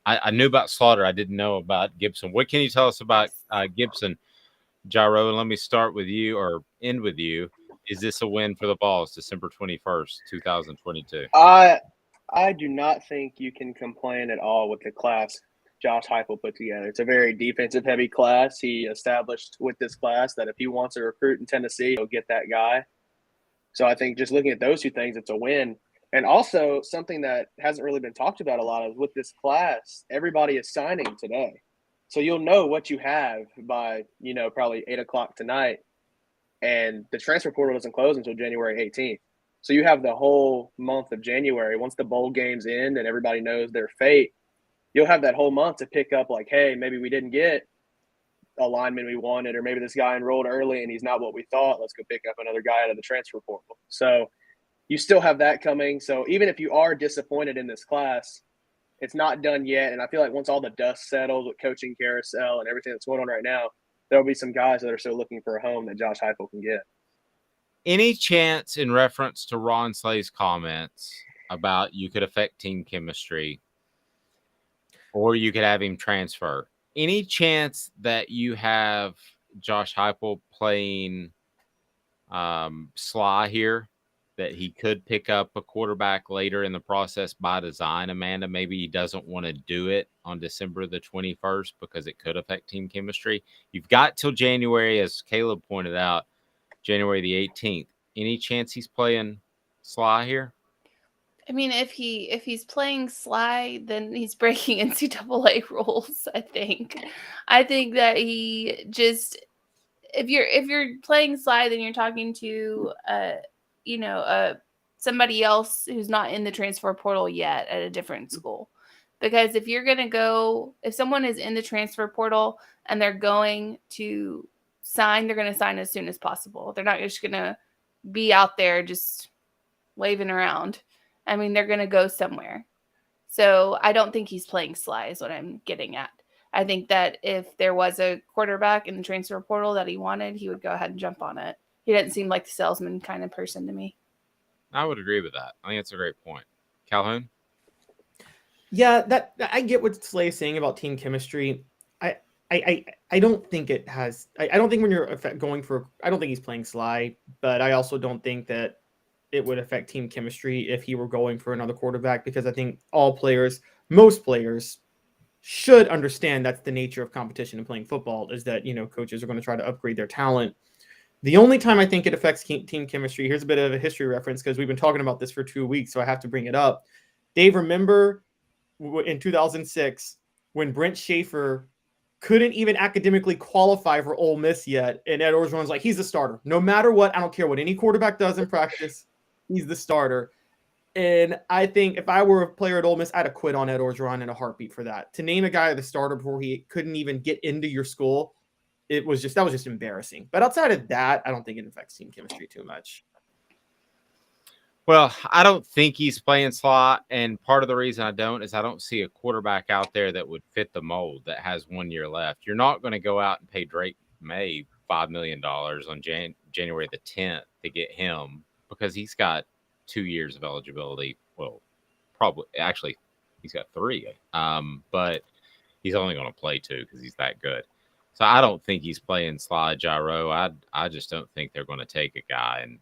I knew about Slaughter. I didn't know about Gibson. What can you tell us about Gibson, Gyro? And let me start with you or end with you. Is this a win for the Vols, December 21st, 2022? I do not think you can complain at all with the class Josh Heupel put together. It's a very defensive-heavy class. He established with this class that if he wants to recruit in Tennessee, he'll get that guy. So I think just looking at those two things, it's a win. And also something that hasn't really been talked about a lot is with this class, everybody is signing today. So you'll know what you have by, probably 8 o'clock tonight. And the transfer portal doesn't close until January 18th. So you have the whole month of January. Once the bowl games end and everybody knows their fate, you'll have that whole month to pick up like, hey, maybe we didn't get a lineman we wanted, or maybe this guy enrolled early and he's not what we thought. Let's go pick up another guy out of the transfer portal. So you still have that coming. So even if you are disappointed in this class, it's not done yet. And I feel like once all the dust settles with coaching carousel and everything that's going on right now, there'll be some guys that are still looking for a home that Josh Heupel can get. Any chance in reference to Ron Slay's comments about you could affect team chemistry or you could have him transfer? Any chance that you have Josh Heupel playing sly here, that he could pick up a quarterback later in the process by design, Amanda? Maybe he doesn't want to do it on December the 21st because it could affect team chemistry. You've got till January, as Caleb pointed out, January the 18th. Any chance he's playing sly here? I mean, if he's playing sly, then he's breaking NCAA rules. I think that he just, if you're playing sly, then you're talking to somebody else who's not in the transfer portal yet at a different school. Because if someone is in the transfer portal and they're going to sign, they're going to sign as soon as possible. They're not just going to be out there just waving around. I mean, they're going to go somewhere. So I don't think he's playing sly is what I'm getting at. I think that if there was a quarterback in the transfer portal that he wanted, he would go ahead and jump on it. He doesn't seem like the salesman kind of person to me. I would agree with that. I think it's a great point. Calhoun? Yeah, that I get what Slay is saying about team chemistry. I don't think it has. I don't think when you're going for. I don't think he's playing sly, but I also don't think that it would affect team chemistry if he were going for another quarterback, because I think most players should understand that's the nature of competition in playing football, is that, coaches are going to try to upgrade their talent. The only time I think it affects team chemistry, here's a bit of a history reference because we've been talking about this for 2 weeks, so I have to bring it up. Dave, remember in 2006 when Brent Schaefer couldn't even academically qualify for Ole Miss yet, and Ed Orgeron's like, he's the starter. No matter what, I don't care what any quarterback does in practice, he's the starter. And I think if I were a player at Ole Miss, I'd have quit on Ed Orgeron in a heartbeat for that. To name a guy the starter before he couldn't even get into your school, that was just embarrassing. But outside of that, I don't think it affects team chemistry too much. Well, I don't think he's playing slot, and part of the reason I don't is I don't see a quarterback out there that would fit the mold that has 1 year left. You're not going to go out and pay Drake May $5 million on January the 10th to get him because he's got 2 years of eligibility. Well, probably actually he's got 3. But he's only going to play 2 because he's that good. So I don't think he's playing slide gyro. I just don't think they're going to take a guy, and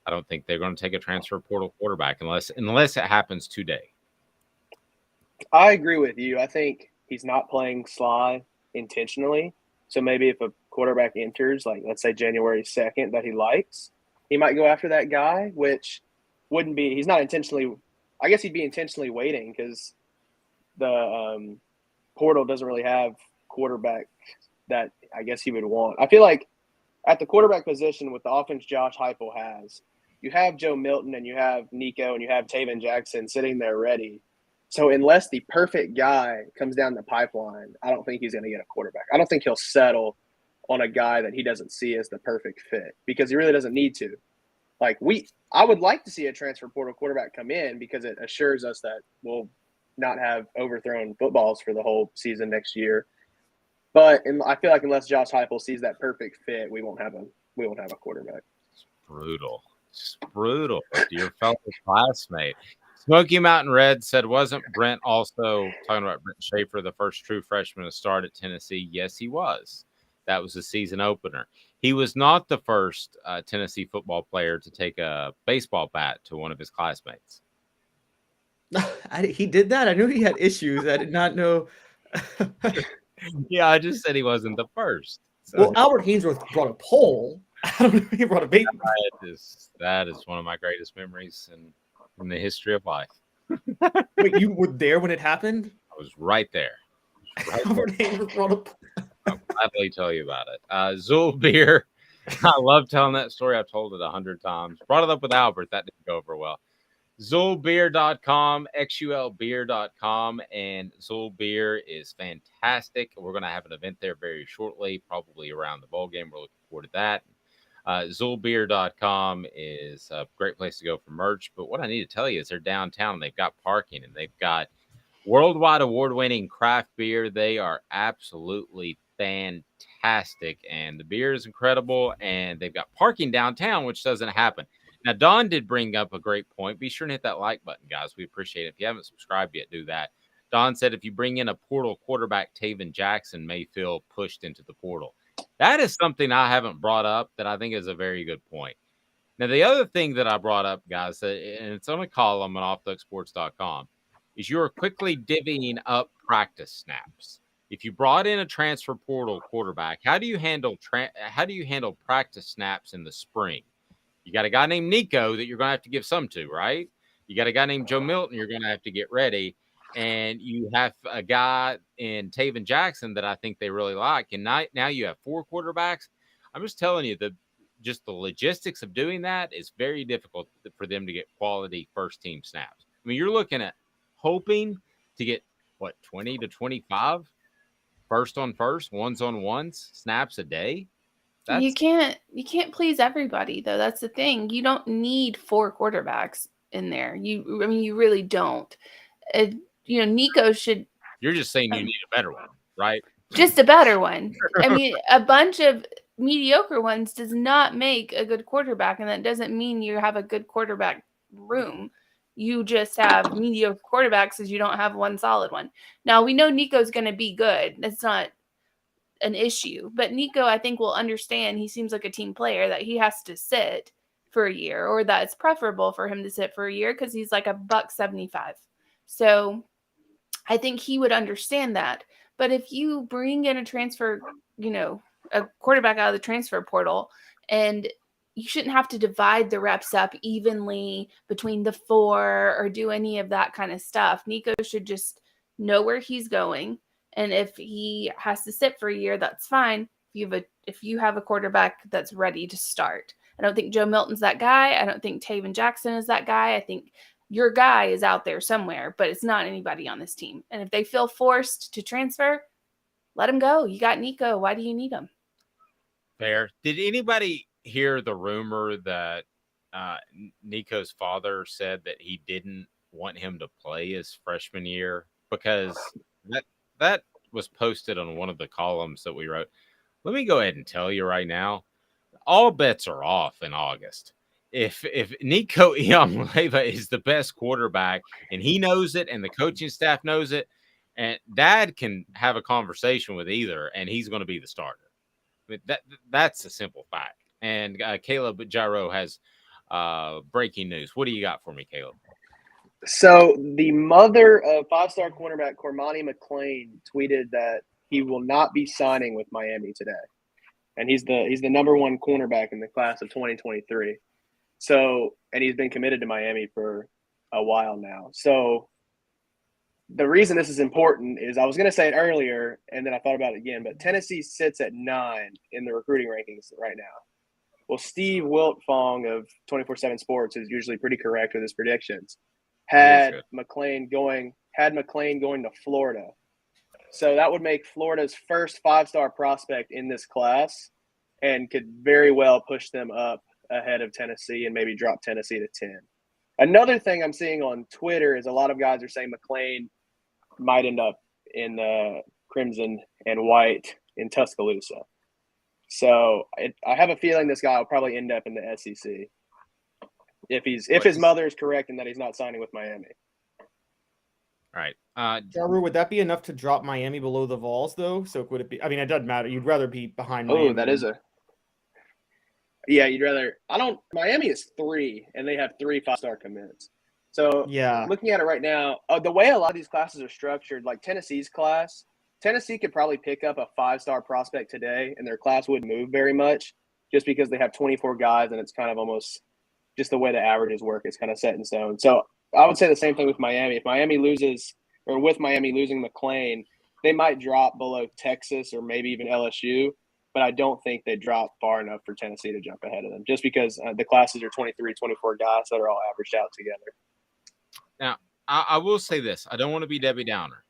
I don't think they're going to take a transfer portal quarterback unless it happens today. I agree with you. I think he's not playing Sly intentionally. So maybe if a quarterback enters, like let's say January 2nd, that he likes, he might go after that guy, which wouldn't be – he's not intentionally – I guess he'd be intentionally waiting because the portal doesn't really have quarterback that I guess he would want. I feel like at the quarterback position with the offense Josh Heupel has, you have Joe Milton and you have Nico and you have Taven Jackson sitting there ready. So unless the perfect guy comes down the pipeline, I don't think he's going to get a quarterback. I don't think he'll settle on a guy that he doesn't see as the perfect fit because he really doesn't need to. Like I would like to see a transfer portal quarterback come in because it assures us that we'll not have overthrown footballs for the whole season next year. But I feel like unless Josh Heupel sees that perfect fit, we won't have a quarterback. It's brutal. It's brutal. Your fellow classmate. Smoky Mountain Red said, wasn't Brent also talking about Brent Schaefer, the first true freshman to start at Tennessee? Yes, he was. That was the season opener. He was not the first Tennessee football player to take a baseball bat to one of his classmates. He did that? I knew he had issues. I did not know. Yeah, I just said he wasn't the first. So. Well, Albert Hainsworth brought a pole. I don't know if he brought a baseball. That is one of my greatest memories in the history of life. Wait, you were there when it happened? I was right there. Albert Hainsworth brought a pole. I'll gladly tell you about it. Zool Beer. I love telling that story. I've told it 100 times. Brought it up with Albert. That didn't go over well. ZoolBeer.com, XULBeer.com, and Zool Beer is fantastic. We're going to have an event there very shortly, probably around the bowl game. We're looking forward to that. ZoolBeer.com is a great place to go for merch. But what I need to tell you is they're downtown. They've got parking, and they've got worldwide award-winning craft beer. They are absolutely fantastic, and the beer is incredible, and they've got parking downtown, which doesn't happen. Now, Don did bring up a great point. Be sure and hit that like button, guys. We appreciate it. If you haven't subscribed yet, do that. Don said if you bring in a portal quarterback, Taven Jackson may feel pushed into the portal. That is something I haven't brought up that I think is a very good point. Now, the other thing that I brought up, guys, and it's on a column on offthehooksports.com, is you're quickly divvying up practice snaps. If you brought in a transfer portal quarterback, how do you handle practice snaps in the spring? You got a guy named Nico that you're going to have to give some to, right? You got a guy named Joe Milton you're going to have to get ready. And you have a guy in Taven Jackson that I think they really like. And now you have 4 quarterbacks. I'm just telling you, the logistics of doing that is very difficult for them to get quality first-team snaps. I mean, you're looking at hoping to get, 20 to 25 first-on-first, ones-on-ones snaps a day? You can't please everybody, though. That's the thing. You don't need 4 quarterbacks in there. You really don't. Nico should. You're just saying you need a better one, right? Just a better one. I mean, a bunch of mediocre ones does not make a good quarterback, and that doesn't mean you have a good quarterback room. You just have mediocre quarterbacks because you don't have one solid one. Now, we know Nico's going to be good. That's not an issue. But Nico, I think, will understand. He seems like a team player that he has to sit for a year, or that it's preferable for him to sit for a year because he's like $175. So I think he would understand that. But if you bring in a transfer, a quarterback out of the transfer portal, and you shouldn't have to divide the reps up evenly between the 4 or do any of that kind of stuff. Nico should just know where he's going. And if he has to sit for a year, that's fine. If you have a quarterback that's ready to start. I don't think Joe Milton's that guy. I don't think Taven Jackson is that guy. I think your guy is out there somewhere, but it's not anybody on this team. And if they feel forced to transfer, let him go. You got Nico. Why do you need him? Fair. Did anybody hear the rumor that Nico's father said that he didn't want him to play his freshman year? Because that was posted on one of the columns that we wrote. Let me go ahead and tell you right now, all bets are off in August. If Nico Iamaleava is the best quarterback and he knows it and the coaching staff knows it, and Dad can have a conversation with either, and he's going to be the starter. I mean, that's a simple fact. And Caleb Gyro has breaking news. What do you got for me, Caleb? So the mother of five-star cornerback Cormani McClain tweeted that he will not be signing with Miami today, and he's the number one cornerback in the class of 2023. So, and he's been committed to Miami for a while now. So the reason this is important is I was going to say it earlier, and then I thought about it again, but Tennessee sits at 9 in the recruiting rankings right now. Well, Steve Wiltfong of 24/7 Sports is usually pretty correct with his predictions. Had McClain going to Florida. So that would make Florida's first five-star prospect in this class and could very well push them up ahead of Tennessee and maybe drop Tennessee to 10. Another thing I'm seeing on Twitter is a lot of guys are saying McClain might end up in the crimson and white in Tuscaloosa. So I have a feeling this guy will probably end up in the SEC if his mother is correct in that he's not signing with Miami. All right. Jaru, would that be enough to drop Miami below the Vols, though? So would it be? I mean, it doesn't matter. You'd rather be behind Miami. Oh, that is yeah, you'd rather – Miami is 3, and they have 3 five-star commits. So yeah, looking at it right now, the way a lot of these classes are structured, like Tennessee's class, Tennessee could probably pick up a 5-star prospect today, and their class wouldn't move very much just because they have 24 guys, and it's kind of almost just the way the averages work. It's kind of set in stone. So I would say the same thing with Miami. If Miami loses – or with Miami losing McClain, they might drop below Texas or maybe even LSU. But I don't think they drop far enough for Tennessee to jump ahead of them just because the classes are 23, 24 guys that are all averaged out together. Now, I will say this. I don't want to be Debbie Downer,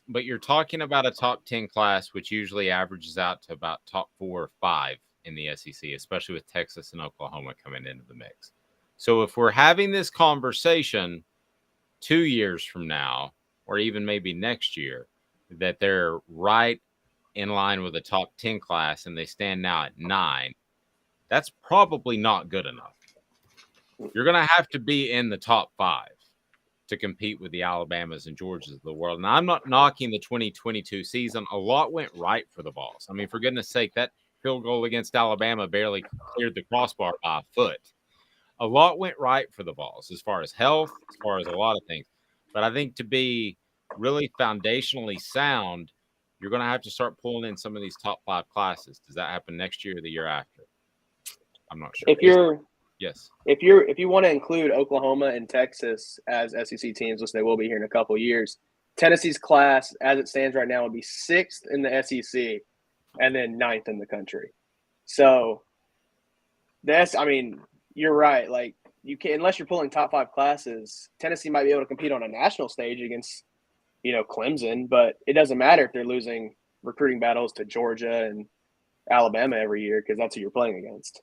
but you're talking about a top 10 class, which usually averages out to about top 4 or 5 in the SEC, especially with Texas and Oklahoma coming into the mix. So if we're having this conversation 2 years from now, or even maybe next year, that they're right in line with a top 10 class and they stand now at 9, that's probably not good enough. You're going to have to be in the top 5 to compete with the Alabamas and Georgias of the world. And I'm not knocking the 2022 season. A lot went right for the Vols. I mean, for goodness sake, that field goal against Alabama barely cleared the crossbar by a foot. A lot went right for the Vols as far as health, as far as a lot of things. But I think to be really foundationally sound, you're going to have to start pulling in some of these top 5 classes. Does that happen next year or the year after? I'm not sure. If you want to include Oklahoma and Texas as SEC teams, which they will be here in a couple of years, Tennessee's class, as it stands right now, would be 6th in the SEC and then 9th in the country. So you're right. Like you can, unless you're pulling top 5 classes, Tennessee might be able to compete on a national stage against Clemson, but it doesn't matter if they're losing recruiting battles to Georgia and Alabama every year because that's who you're playing against.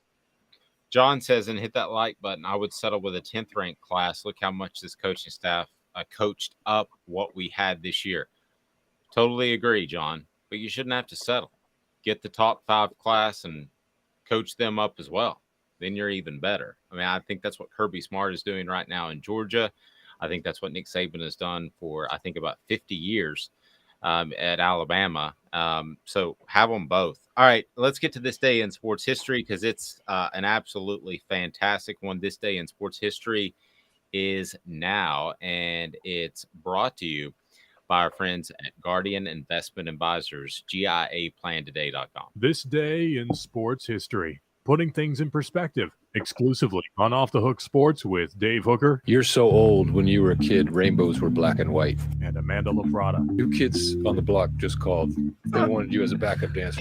John says, and hit that like button, I would settle with a 10th ranked class. Look how much this coaching staff coached up what we had this year. Totally agree, John, but you shouldn't have to settle. Get the top 5 class and coach them up as well. Then you're even better. I mean, I think that's what Kirby Smart is doing right now in Georgia. I think that's what Nick Saban has done for, I think, about 50 years at Alabama. So have them both. All right, let's get to this day in sports history because it's an absolutely fantastic one. This day in sports history is now, and it's brought to you by our friends at Guardian Investment Advisors, GIAPlantoday.com. This day in sports history, putting things in perspective, exclusively on Off the Hook Sports with Dave Hooker. You're so old. When you were a kid, rainbows were black and white. And Amanda LaFrada. New kids on the block just called. They wanted you as a backup dancer.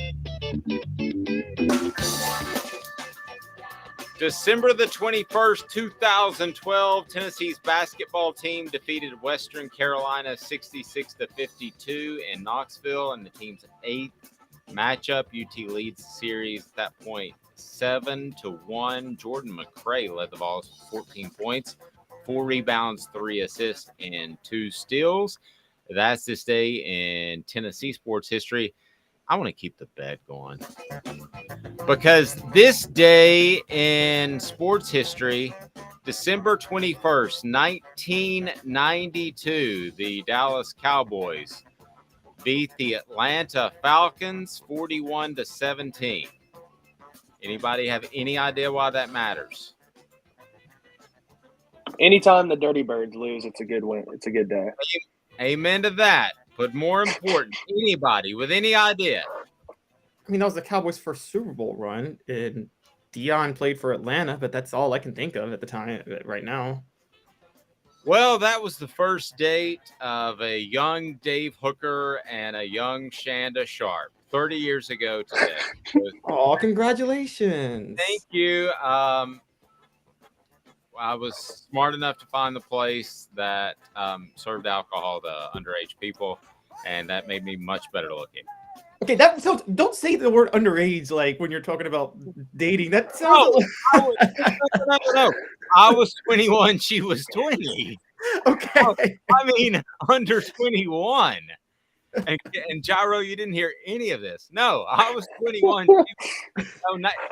December the 21st, 2012, Tennessee's basketball team defeated Western Carolina 66-52 in Knoxville in the team's 8th matchup. UT leads the series at that point 7-1. Jordan McRae led the Vols with 14 points, 4 rebounds, 3 assists, and 2 steals. That's this day in Tennessee sports history. I want to keep the bed going because this day in sports history, December 21st, 1992, the Dallas Cowboys beat the Atlanta Falcons 41-17. Anybody have any idea why that matters? Anytime the Dirty Birds lose, it's a good win. It's a good day. Amen to that. But more important, anybody with any idea? I mean, that was the Cowboys' first Super Bowl run, and Dion played for Atlanta, but that's all I can think of at the time right now. Well, that was the first date of a young Dave Hooker and a young Shanda Sharp 30 years ago today. Oh, congratulations. Thank you. I was smart enough to find the place that served alcohol to underage people, and that made me much better looking. Okay, that sounds. Don't say the word underage like when you're talking about dating. That sounds. No. I was 21. She was 20. Okay. I mean, under 21. And Gyro, you didn't hear any of this. No, I was 21. No, it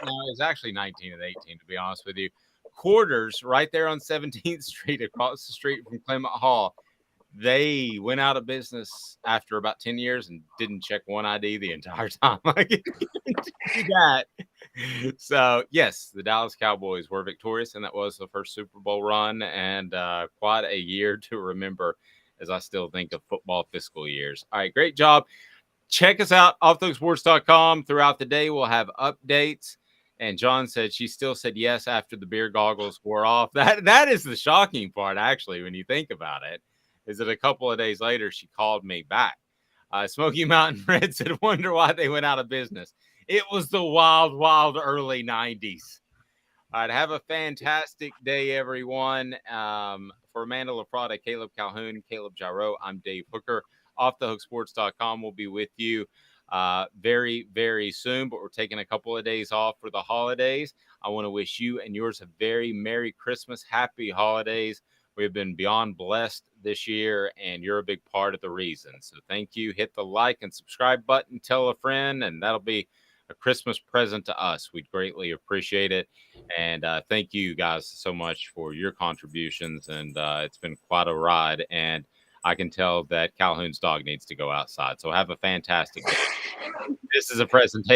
was actually 19 and 18, to be honest with you. Quarters right there on 17th Street across the street from Clement Hall. They went out of business after about 10 years and didn't check one ID the entire time. I can guarantee that. So, yes, the Dallas Cowboys were victorious, and that was the first Super Bowl run, and quite a year to remember as I still think of football fiscal years. All right, great job. Check us out, offthehooksports.com. Throughout the day, we'll have updates. And John said she still said yes after the beer goggles wore off. That is the shocking part, actually, when you think about it, is that a couple of days later, she called me back. Smoky Mountain Red said, wonder why they went out of business. It was the wild, wild early 90s. All right, have a fantastic day, everyone. For Amanda LaFrada, Caleb Calhoun, Caleb Gyro, I'm Dave Hooker. Offthehooksports.com will be with you very, very soon, but we're taking a couple of days off for the holidays. I want to wish you and yours a very Merry Christmas, Happy Holidays. We've been beyond blessed this year, and you're a big part of the reason. So thank you. Hit the like and subscribe button, tell a friend, and that'll be a Christmas present to us. We'd greatly appreciate it. And thank you guys so much for your contributions. And it's been quite a ride. And I can tell that Calhoun's dog needs to go outside. So have a fantastic day. This is a presentation